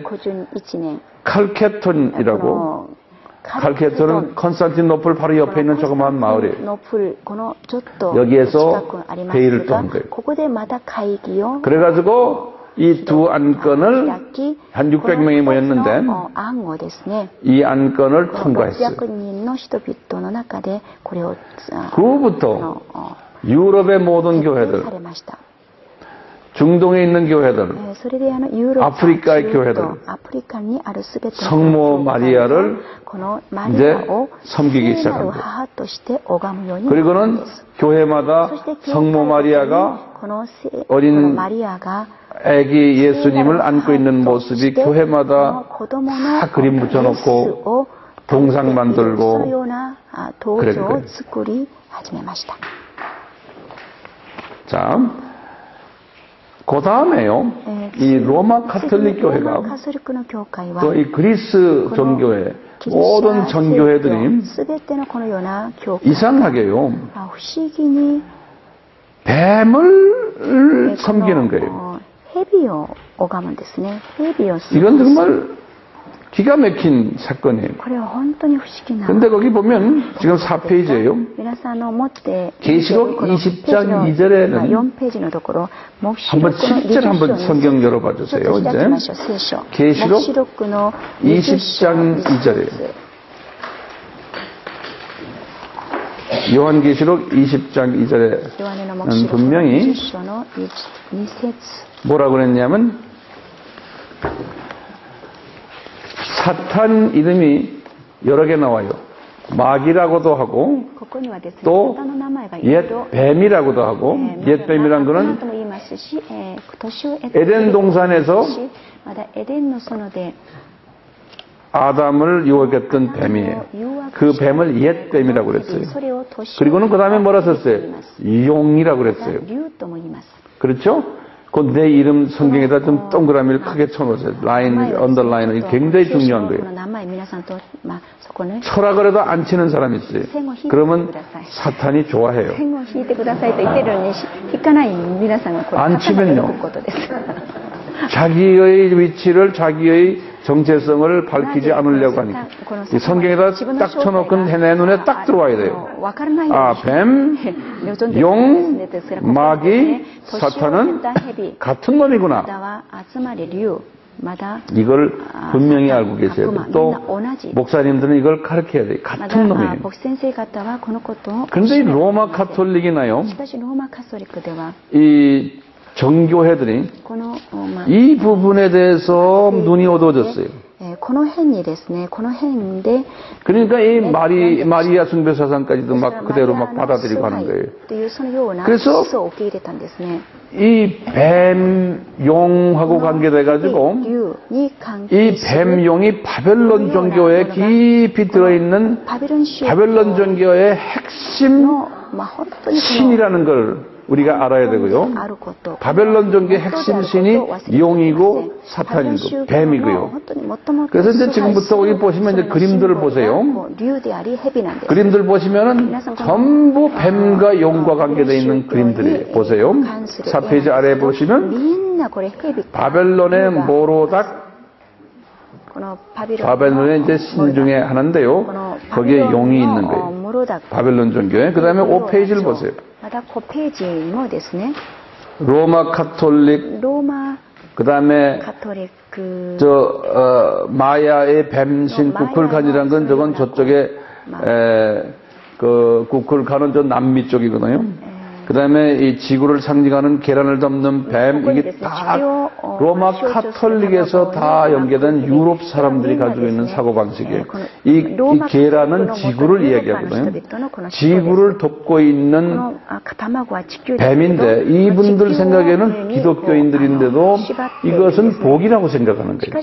칼케톤이라고, 칼케톤은 컨스탄티노플 바로 옆에 있는 조그마한 마을이에요. 여기에서 회의를 또 한 거예요. 그래가지고 이 두 안건을 한 600명이 모였는데 이 안건을 통과했어요. 그 후부터 유럽의 모든 교회들, 중동에 있는 교회들, 아프리카의 교회들, 성모 마리아를 이제 섬기기 시작합니다. 그리고는 교회마다 성모 마리아가 어린 애기 예수님을 안고 있는 모습이 교회마다 다 그림 붙여놓고 동상 만들고 그런 거예요. 자, 그 다음에요, 이 로마 카톨릭 교회가 또 이 그리스 종교회 모든 전교회들이 이상하게요 뱀을 섬기는 거예요. 이건 정말 기가 막힌 사건이에요. 그런데 거기 보면 지금 4페이지예요. 계시록 20장 2절에는 한번 7절 한번 성경 열어봐 주세요. 이제 계시록 20장 2절이에요. 요한계시록 20장 2절에는 분명히 뭐라고 그랬냐면 사탄 이름이 여러 개 나와요. 마귀라고도 하고 또 옛 뱀이라고도 하고, 옛 뱀이란 거는 에덴 동산에서 아담을 유혹했던 뱀이에요. 그 뱀을 옛 뱀이라고 그랬어요. 그리고는 그 다음에 뭐라 썼어요? 용이라고 그랬어요. 그렇죠? 그 내 이름 성경에다 좀 동그라미를 크게 쳐놓으세요. 라인, 언더라인은 굉장히 중요한 거예요. 철학을 해도 안 치는 사람이 있어요. 그러면 사탄이 좋아해요. 안 치면요. 자기의 위치를, 자기의 정체성을 밝히지 않으려고 하니까. 이 성경에다 딱 쳐놓고 내 눈에 딱 들어와야 돼요. 아, 뱀, 용, 마귀, 사탄은 같은 놈이구나. 이걸 분명히 알고 계셔야 돼요. 또 목사님들은 이걸 가르쳐야 돼요. 같은 놈이에요. 그런데 이 로마 카톨릭이나요, 이 정교회들이 이 부분에 대해서 눈이 어두워졌어요. 그러니까 이 마리아 숭배 사상까지도 막 그대로 막 받아들이고 하는 거예요. 그래서 이 뱀용하고 관계돼가지고 이 뱀용이 바벨론 종교에 깊이 들어있는 바벨론 종교의 핵심 신이라는 걸 우리가 알아야 되고요. 바벨론 종교의 핵심 신이 용이고 사탄이고 뱀이고요. 그래서 이제 지금부터 우리 보시면 이제 그림들을 보세요. 그림들 보시면은 전부 뱀과 용과 관계되어 있는 그림들이에요. 보세요. 4페이지 아래에 보시면 바벨론의 모로닥, 바벨론의 이제 신 중에 하나인데요. 거기에 용이 있는 거예요. 바벨론 종교에. 그 다음에 5페이지를 보세요. 로마 카톨릭, 그 다음에 마야의 뱀신 구쿨칸이라는 건 저건 저쪽에 그 구쿨칸은 저 남미 쪽이거든요. 그 다음에 이 지구를 상징하는 계란을 덮는 뱀, 이게 다 로마 카톨릭에서 다 연계된 유럽 사람들이 가지고 있는 사고방식이에요. 이 계란은 지구를 이야기하거든요. 지구를 덮고 있는 뱀인데 이분들 생각에는 기독교인들인데도 이것은 복이라고 생각하는 거예요.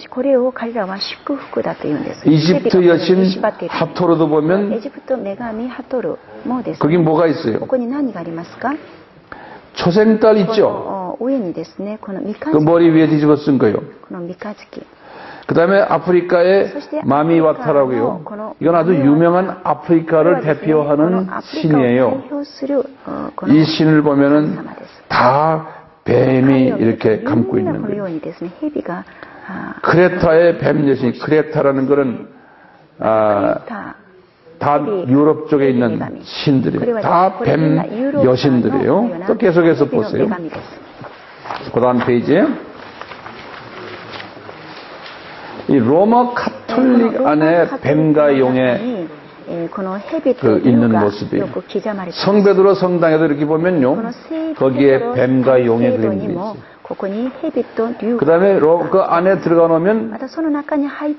이집트 여신 하토르도 보면 거기 뭐가 있어요? 초생딸 있죠? 그 머리 위에 뒤집어 쓴 거요. 그 다음에 아프리카의 마미와타라고요. 이건 아주 유명한 아프리카를 대표하는 신이에요. 이 신을 보면은 다 뱀이 이렇게 감고 있는 거예요. 크레타의 뱀 여신, 크레타라는 것은 다 유럽 쪽에 있는 신들이에요. 다 뱀 여신들이에요. 또 계속해서 보세요. 그 다음 페이지에 이 로마 카톨릭 안에 뱀과 용의 그 있는 모습이 성베드로 성당에도 이렇게 보면요, 거기에 뱀과 용의 그림들이 있어요. 그 다음에 그 안에 들어가 놓으면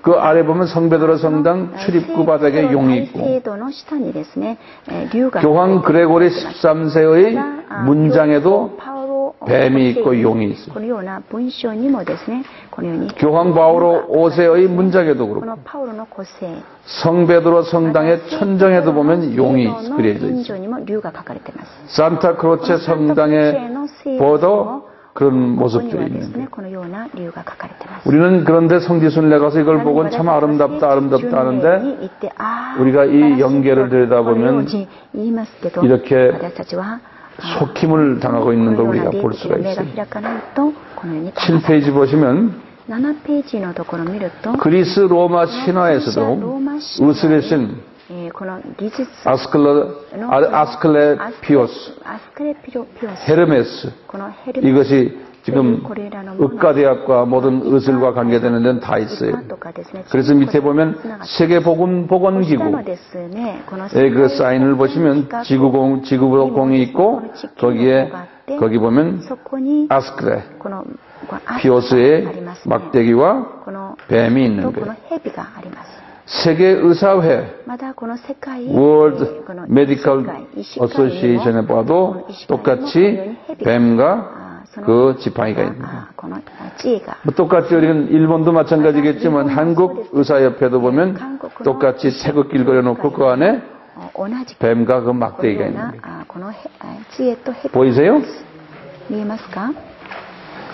그 아래 보면 성베드로 성당 출입구 바닥에 용이 있고, 교황 그레고리 13세의 문장에도 뱀이 있고 용이 있어요. 교황 바오로 5세의 문장에도 그렇고, 성베드로 성당의 천정에도 보면 용이 그려져 있어요. 산타 크로체 성당에 보도 그런 모습들이 있는 거예요. 우리는 그런데 성지순례 가서 이걸 보고 참 아름답다 하는데, 우리가 이 연계를 들여다보면 이렇게 속힘을 당하고 있는 걸 우리가 볼 수가 있어요. 7페이지 보시면 그리스 로마 신화에서도 으스레신, 아스클레피오스, 헤르메스, 이것이 지금 의과대학과 모든 의술과 관계되는 데는 다 있어요. 그래서 밑에 보면 세계보건기구의 그 사인을 보시면 지구공이 있고, 거기 보면 아스클레 피오스의 막대기와 뱀이 있는 거예요. 세계의사회, 월드 메디컬 어소시에이션에 봐도 똑같이 뱀과 그 지팡이가 있는 거예요. この知恵が 똑같이 우리는 일본도 마찬가지겠지만 한국 의사협회도 보면 똑같이 태극기를 그려놓고 그 안에 同じ 뱀과 그 막대기가 よう 있는 な 거예요. この知恵とヘビ 보이세요? 見えますか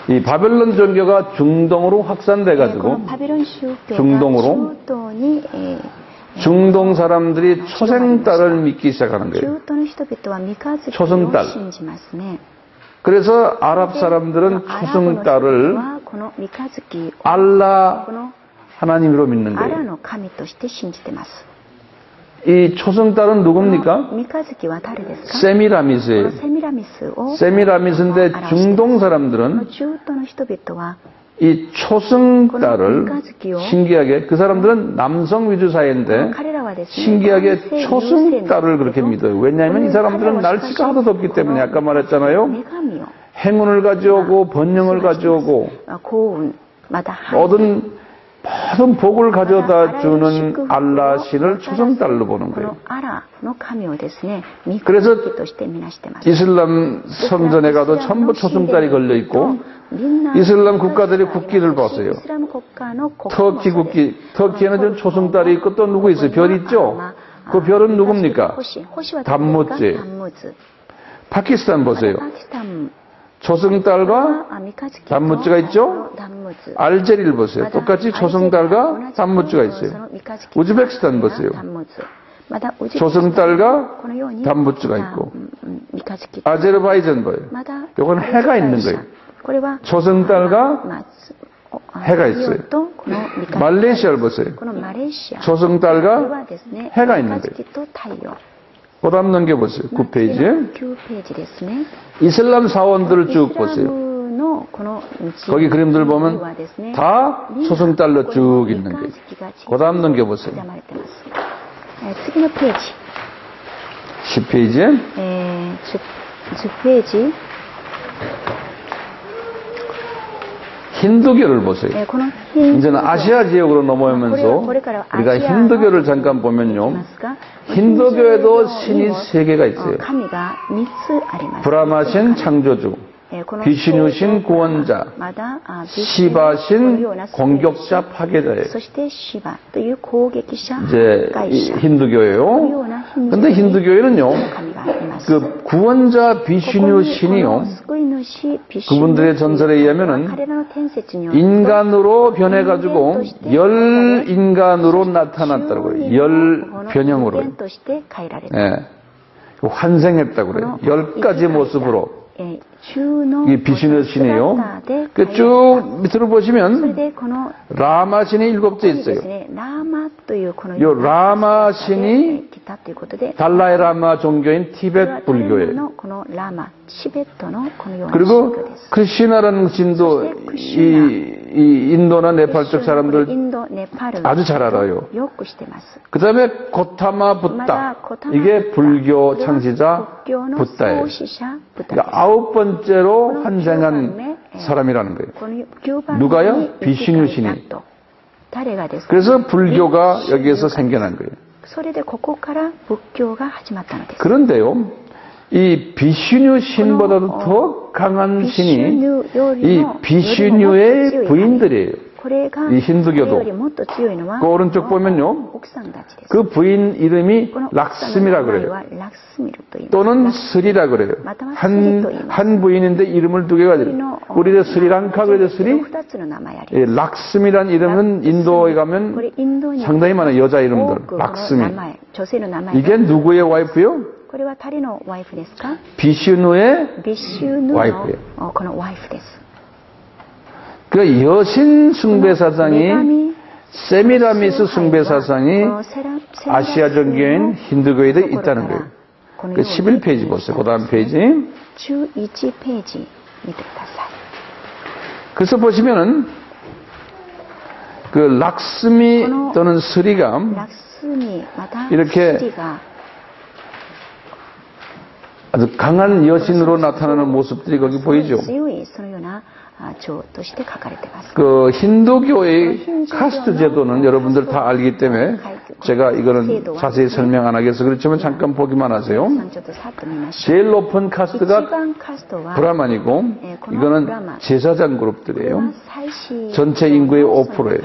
이 바벨론 종교가 중동으로 こ 확산돼가지고 のパビロン宗教が 중동으로 中東に 중동 사람들이 초생딸을 믿기 시작하는 中 거예요. 東の人々は三日月 초승달 を信じますね。 그래서 아랍 사람들은 アラブの人 초생딸을 はこの三日月を 알라 この 하나님으로 믿는 アラ 거예요. の神として信じてます。 이 초생딸은 こ 누굽니까? の三日月は誰ですか？ 세미라미스예요. このセミラミスを 세미라미스인데 중동 この 사람들은 中東の人々は 이 초승달을 신기하게 그 사람들은 남성 위주 사회인데 彼らはですね 신기하게 초승달을 그렇게 믿어요. 왜냐하면 이 사람들은 날씨가 하도 덥기 때문에 아까 말했잖아요. 女神を 행운을 가져오고 번영을 가져오고 幸運また 모든 복을 가져다 주는 알라 신을 초승달로 보는 この 거예요. アラの神をですね三日 그래서 月としてみなしてます。 이슬람 성전에 가도 전부 초승달이 걸려 있고 이슬람 국가들이 국기를 보세요. 터키 국기, 터키에는 좀 초승달이 있고 또 누구 있어요? 별 있죠? 그 별은 누굽니까? 단무지. 파키스탄 보세요. 초승달과 단무지가 있죠? 알제리를 보세요. 똑같이 초승달과 단무지가 있어요. 우즈베키스탄 보세요. 초승달과 단무지가 있고 아제르바이잔 봐요. 이건 해가 있는 거예요. 초승달과 해가 있어요. 말레이시아를 보세요. 초승달과 해가 있는 거예요. 그 다음 넘겨보세요. 9페이지에. 이슬람 사원들을 쭉 보세요. 거기 그림들 보면 다 초승달로 쭉 있는 거예요. 그 다음 넘겨보세요. 次のページ 10페이지에. 10ページ 힌두교를 보세요. このヒン 이제는 아시아 지역으로 넘어오면서 우리가 힌두교를 잠깐 보면요. 힌두교에도 신이 3개가 있어요. 神が3つあります。 브라마신 창조주, 비시누신 구원자, 시바신 공격자 파괴자예요. そしてシバという攻撃者 이제 害者 힌두교예요. 근데 힌두교에는요. 神がいます。 그 구원자 비시누 신이요. 救い主ビシュ 그분들의 전설에 의하면은 彼らの伝説によると 인간으로 변해가지고 열 인간으로 나타났다고요. 열 변형으로. 人間として変えられた。 예. 환생했다고 그래요. 10가지 모습으로. 中の 이게 비시누 신이에요. 姿で 그 쭉 밑으로 それ 보시면 でこの 라마 신이 7째 です 있어요. ね、ラーマというこの 요 라마 신이 来たということで、 달라이 라마 종교인 これ 티벳 は 불교예요. のこのラーマ、チベットのこのような宗 그리고 教です。 크리시나라는 신도 이 인도나 네팔 쪽 イ 사람들 ンド、ネパールの 아주 잘 알아요. よくしてます。 그 다음에 고타마 붓다. 이게 불교 창시자 仏教の 붓다예요. 創始者ブダ 그러니까 9번째로 환생한 사람이라는 거예요. この9番 누가요? に 비시누 신이. 誰がですか？ 그래서 불교가 여기에서 생겨난 거예요. それでここから仏教が始まったのです。 그런데요, 이 비시누 신보다도 더 강한 신이 이 비시누의 부인들이에요. これが 이 힌두교도. これよりもっと強いのは 그 오른쪽 보면요, 奥さんたちです。 그 부인 이름이 この奥さんの名 락스미라 前 그래요. はラクスミルと言います。 또는 스리라 그래요. 한 부인인데 이름을 2개 가지고. 우리도 스리랑카 그래도 스리. 2つの名前あります。 예, 락스미란 이름은 인도에 こ 가면 れインドに 상당히 많아요. 여자 多 이름들. くこの名 락스미. 前、女性の名前 이게 が 누구의 와이프요? これは誰のワイフですか？ 비시누의 ビシュヌ 와이프예요. のこのワイフです。 그 여신 숭배 사상이 세미라미스 숭배 사상이 아시아 종교인 힌두교에도 있다는 거예요. 그 11페이지 보세요. 그 다음 페이지. 11ページ見てください。 그래서 보시면은 그 락스미 또는 스리가 ラクスミまた 이렇게 スリが 아주 강한 여신으로 나타나는 모습들이 거기 보이죠. 強いそのような蝶として書かれています。 그 힌두교의 카스트 제도는 여러분들 다 알기 때문에 제가 이거는 자세히 설명 안 하겠어서 그렇지만 잠깐 보기만 하세요. 제일 높은 카스트가 브라만이고 이거는 제사장 그룹들이에요. 전체 인구의 5%예요.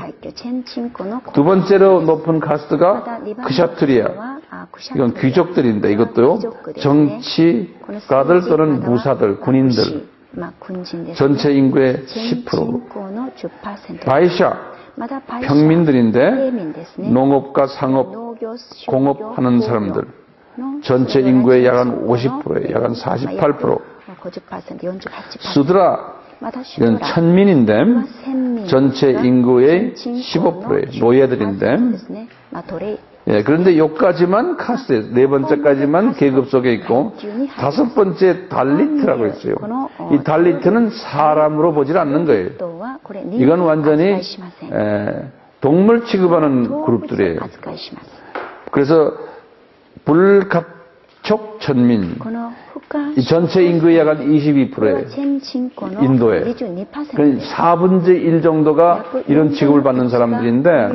두 번째로 높은 카스트가 크샤트리아. 이건 귀족들인데 이것도요. 정치가들 또는 무사들, 군인들. 전체 인구의 10%. 바이샤. 평민들인데 농업과 상업, 공업하는 사람들. 전체 인구의 약 한 50%예요. 약 한 48%. 수드라. 이건 천민인데 전체 인구의 15%예요. 노예들인데. 예, 그런데 요까지만 카스트예요. 네 번째까지만 계급 속에 있고 다섯 번째 달리트라고 있어요. 이 달리트는 사람으로 보질 않는 거예요. 이건 완전히 동물 취급하는 그룹들이에요. 그래서 불가촉 천민 이 전체 인구의 약 한 22%예요. 인도에. 4분의 1 정도가 이런 취급을 받는 사람들인데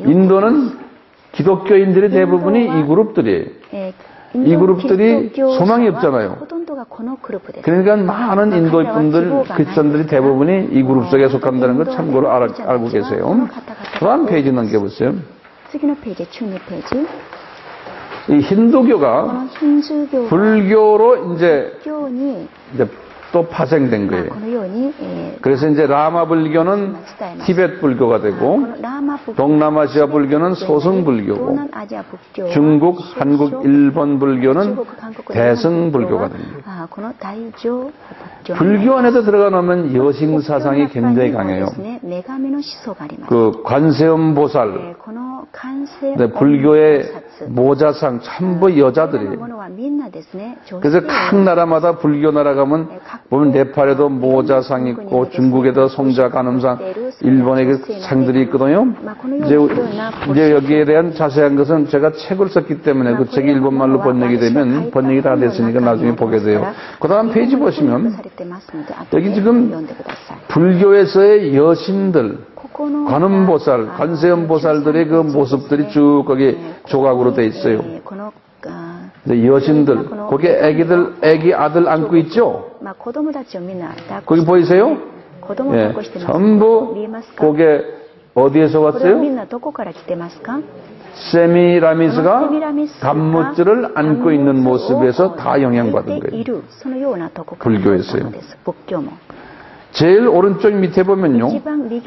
인도는 기독교인들의 대부분이 이 그룹들이에요. 이 그룹들이 소망이 없잖아요. 그러니까 많은 인도의 분들, 크리스천들이 대부분이 이 그룹 속에 속한다는 걸 참고로 알고 계세요. 다음 페이지 넘겨보세요. 이 힌두교가 불교로 이제 또 파생된 거예요. 그래서 이제 라마 불교는 티베트 불교가 되고 동남아시아 불교는 소승 불교고 중국, 한국, 일본 불교는 대승 불교가 됩니다. 불교 안에도 들어가 놓으면 여신 사상이 굉장히 강해요. 그 관세음 보살, 불교의 모자상 전부 여자들이에요. 그래서 각 나라마다 불교 나라 가면 보면 네팔에도 모자상 있고 중국에도 성자 간음상, 일본에 그 상들이 있거든요. 이제 여기에 대한 자세한 것은 제가 책을 썼기 때문에 그 책이 일본말로 번역이 되면 번역이 다 됐으니까 나중에 보게 돼요. 그 다음 페이지 보시면 여기 지금 불교에서의 여신들 관음보살, 관세음보살들의 그 모습들이 쭉 거기 조각으로 돼 있어요. 여신들, 거기 애기 아들 안고 있죠? 거기 보이세요? 예, 전부 거기 어디에서 왔어요? 세미라미스가 단무줄을 안고 있는 모습에서 다 영향받은 거예요. 불교에서요. 제일 오른쪽 밑에 보면요.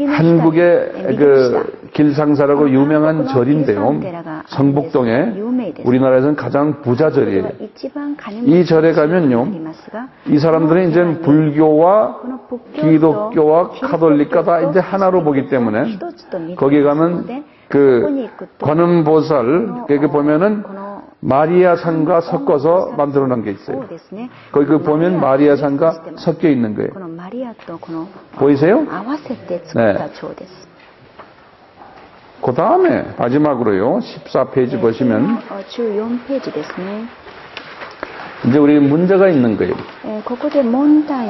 한국의 그 길상사라고 유명한 절인데요. 성북동에 우리나라에서는 가장 부자 절이에요. 이 절에 가면요. 이 사람들은 이제 불교와 기독교와 카톨릭과 다 이제 하나로 보기 때문에 거기 가면 그 관음보살 거기 보면은 마리아상과 섞어서 만들어 놓은 게 있어요. 거기 그 보면 마리아상과 섞여 있는 거예요. 보이세요? 네. 그 다음에 마지막으로요. 14페이지 보시면 이제 우리 문제가 있는 거예요.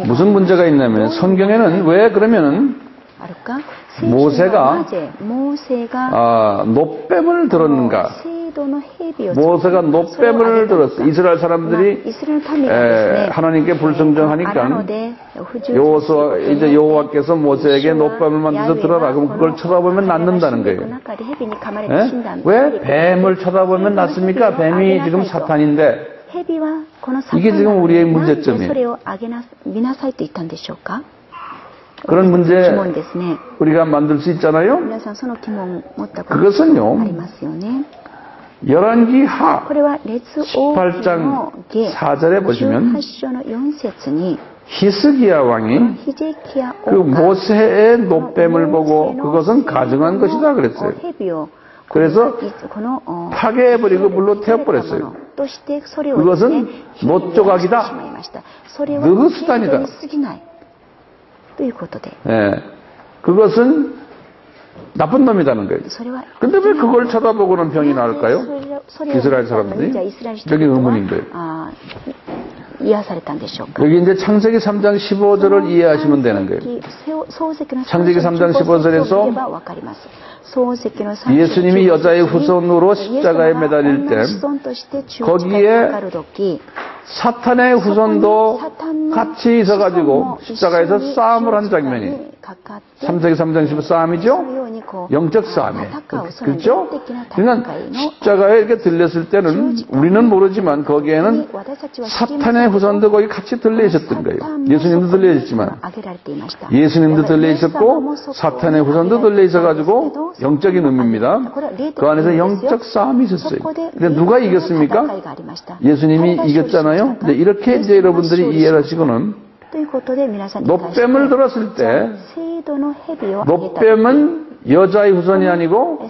무슨 문제가 있냐면 성경에는 왜 그러면은 모세가 노뱀을 들었는가? 모세가 노뱀을 들었어. 이스라엘 사람들이 하나님께 불순종하니까 이제 여호와께서 모세에게 노뱀을 만들어서 들어라. 그럼 그걸 쳐다보면 낫는다는 거예요. 왜 뱀을 쳐다보면 낫습니까? 뱀이 지금 사탄인데 이게 지금 우리의 문제점이에요. 그런 문제 우리가 만들 수 있잖아요. 그것은요. 열왕기하 18장 4절에 보시면 히스기야 왕이 그 모세의 노뱀을 보고 그것은 가증한 것이다 그랬어요. 그래서 파괴해버리고 물로 태워버렸어요. 그것은 노조각이다. 느흐스단이다. 네. 그것은 나쁜 놈이라는 거예요. 근데 왜 그걸 쳐다보고는 병이 나을까요? 이스라엘 사람들이? 저게 의문인 거예요. 여기 이제 창세기 3장 15절을 이해하시면 되는 거예요. 창세기 3장 15절에서 예수님이 여자의 후손으로 십자가에 매달릴 때 거기에 사탄의 후손도 같이 있어가지고 십자가에서 싸움을 한 장면이 창세기 3장 15 싸움이죠? 영적 싸움이에요. 그렇죠? 그러니까 십자가에 이렇게 들렸을 때는 우리는 모르지만 거기에는 사탄의 후손도 거기 같이 들려 있었던 거예요. 예수님도 들려 있었지만 예수님도 들려 있었고 사탄의 후손도 들려 있어가지고 영적인 의미입니다. 그 안에서 영적 싸움이 있었어요. 근데 누가 이겼습니까? 예수님이 이겼잖아요. 이제 이렇게 이제 여러분들이 이해를 하시고는 노뱀을 들었을 때 노뱀은 여자의 후손이 아니고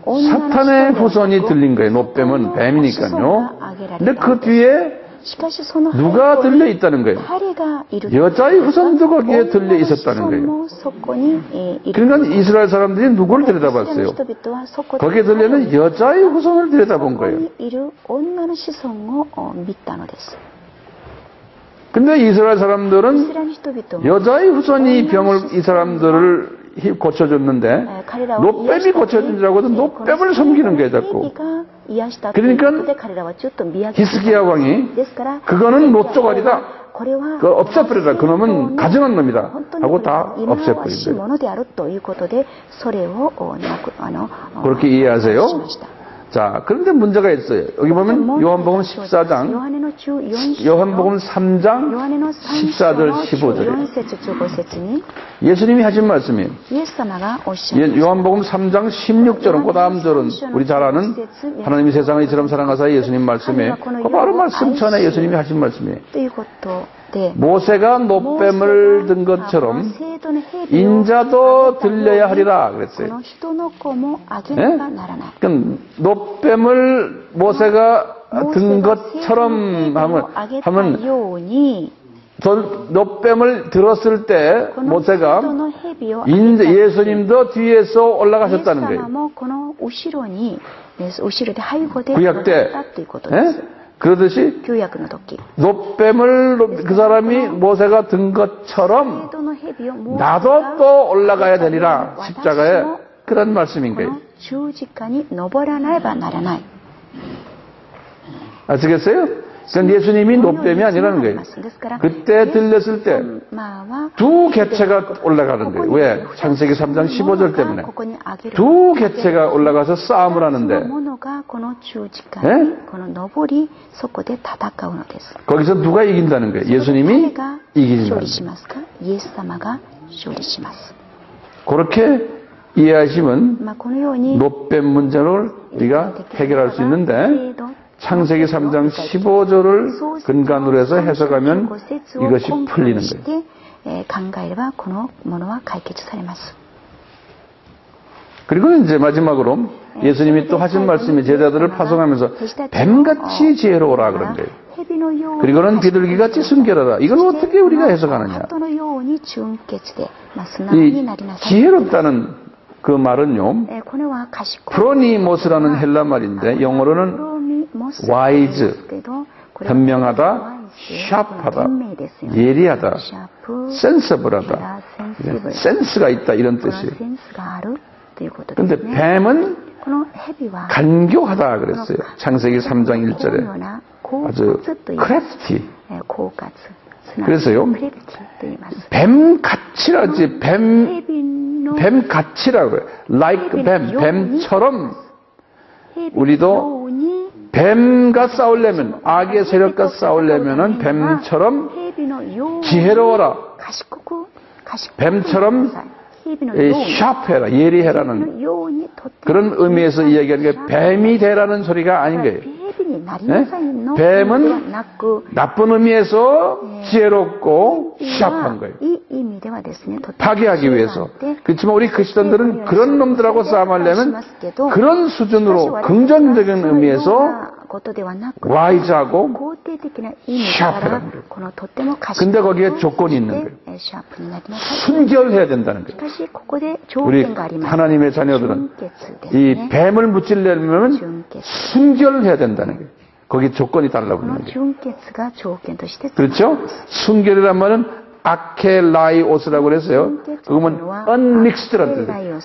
사탄의 후손이 들린 거예요. 노뱀은 뱀이니까요. 근데 그 뒤에 누가 들려 있다는 거예요? 여자의 후손도 거기에 들려 있었다는 거예요. 그러니까 이스라엘 사람들이 누구를 들여다봤어요? 거기에 들려는 여자의 후손을 들여다본 거예요. 근데 이스라엘 사람들은 여자의 후손이 병을 이 사람들을 고쳐줬는데 노뱀이 고쳐준 줄 알고도 노뱀을 섬기는 거예요 자꾸. 그러니까 히스기야 왕이 그거는 노조가리다. 그거 없애버려라. 그놈은 가증한 놈이다. 하고 다 없애버린 거예요. 그렇게 이해하세요? 자, 그런데 문제가 있어요. 여기 보면 요한복음 14장, 요한복음 3장 14절 15절이에요. 예수님이 하신 말씀이에요. 요한복음 3장 16절은 그 다음 절은 우리 잘 아는 하나님이 세상을 이처럼 사랑하사 예수님 말씀이에요. 그 바로 말씀 전에 예수님이 하신 말씀이에요. 모세가 노뱀을 든 것처럼 인자도 들려야 하리라 그랬어요. 네? 그러니까 노뱀을 모세가 든 것처럼 하면 노뱀을 들었을 때 모세가 예수님도 뒤에서 올라가셨다는 거예요. 구약 때 그러듯이 노뱀을 그 사람이 모세가 든 것처럼 나도 또 올라가야 되리라 십자가에 그런 말씀인 거예요. 아시겠어요? 그건 예수님이 노뱀이 아니라는 거예요. 그때 들렸을 때 두 개체가 올라가는 거예요. 왜? 창세기 3장 15절 때문에 두 개체가 올라가서 싸움을 하는데 네? 거기서 누가 이긴다는 거예요? 예수님이 이기신다는 거예요. 그렇게 이해하시면 노뱀 문제를 우리가 해결할 수 있는데 창세기 3장 15절을 근간으로 해서 해석하면 이것이 풀리는 거예요. 그리고 이제 마지막으로 예수님이 또 하신 말씀이 제자들을 파송하면서 뱀같이 지혜로워라 그런 거예요. 그리고는 비둘기같이 순결하라. 이걸 어떻게 우리가 해석하느냐. 이 지혜롭다는 그 말은요. 프로니모스라는 헬라 말인데 영어로는 wise, 현명하다, sharp하다, 예리하다, sensible하다, 센스가 있다 이런 뜻이에요. 그런데 뱀은 간교하다 그랬어요. 창세기 3장 1절에 아주 crafty. 그래서요 뱀같이라지 뱀같이라고 해요. like 뱀처럼 우리도 뱀과 싸우려면 악의 세력과 싸우려면은 뱀처럼 지혜로워라. 뱀처럼 샤프해라. 예리해라는 그런 의미에서 이야기하는 게 뱀이 되라는 소리가 아닌 거예요. 네? 뱀은 나쁜 의미에서 지혜롭고 샤프한 거예요. 파괴하기 위해서. 그렇지만 우리 크리스천들은 그런 놈들하고 싸움하려면 그런 수준으로 긍정적인 의미에서 와이즈하고 샤프라는 거예요. 근데 거기에 조건이 있는 거예요. 순결해야 된다는 거예요. 우리 하나님의 자녀들은 이 뱀을 무찌려면 순결해야 된다는 거예요. 거기 조건이 달라붙는 거예요. 그렇죠? 순결이란 말은 아켈라이오스라고 그랬어요. 그러면 unmixed라는 뜻이에요.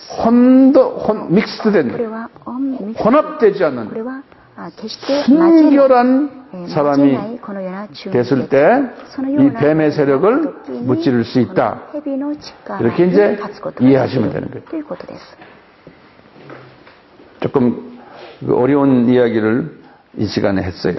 믹스된, 혼합되지 않는 순결한 사람이 됐을 때 이 뱀의 세력을 무찌를 수 있다. 이렇게 이제 이해하시면 되는 거예요. 조금 어려운 이야기를 이 시간에 했어요.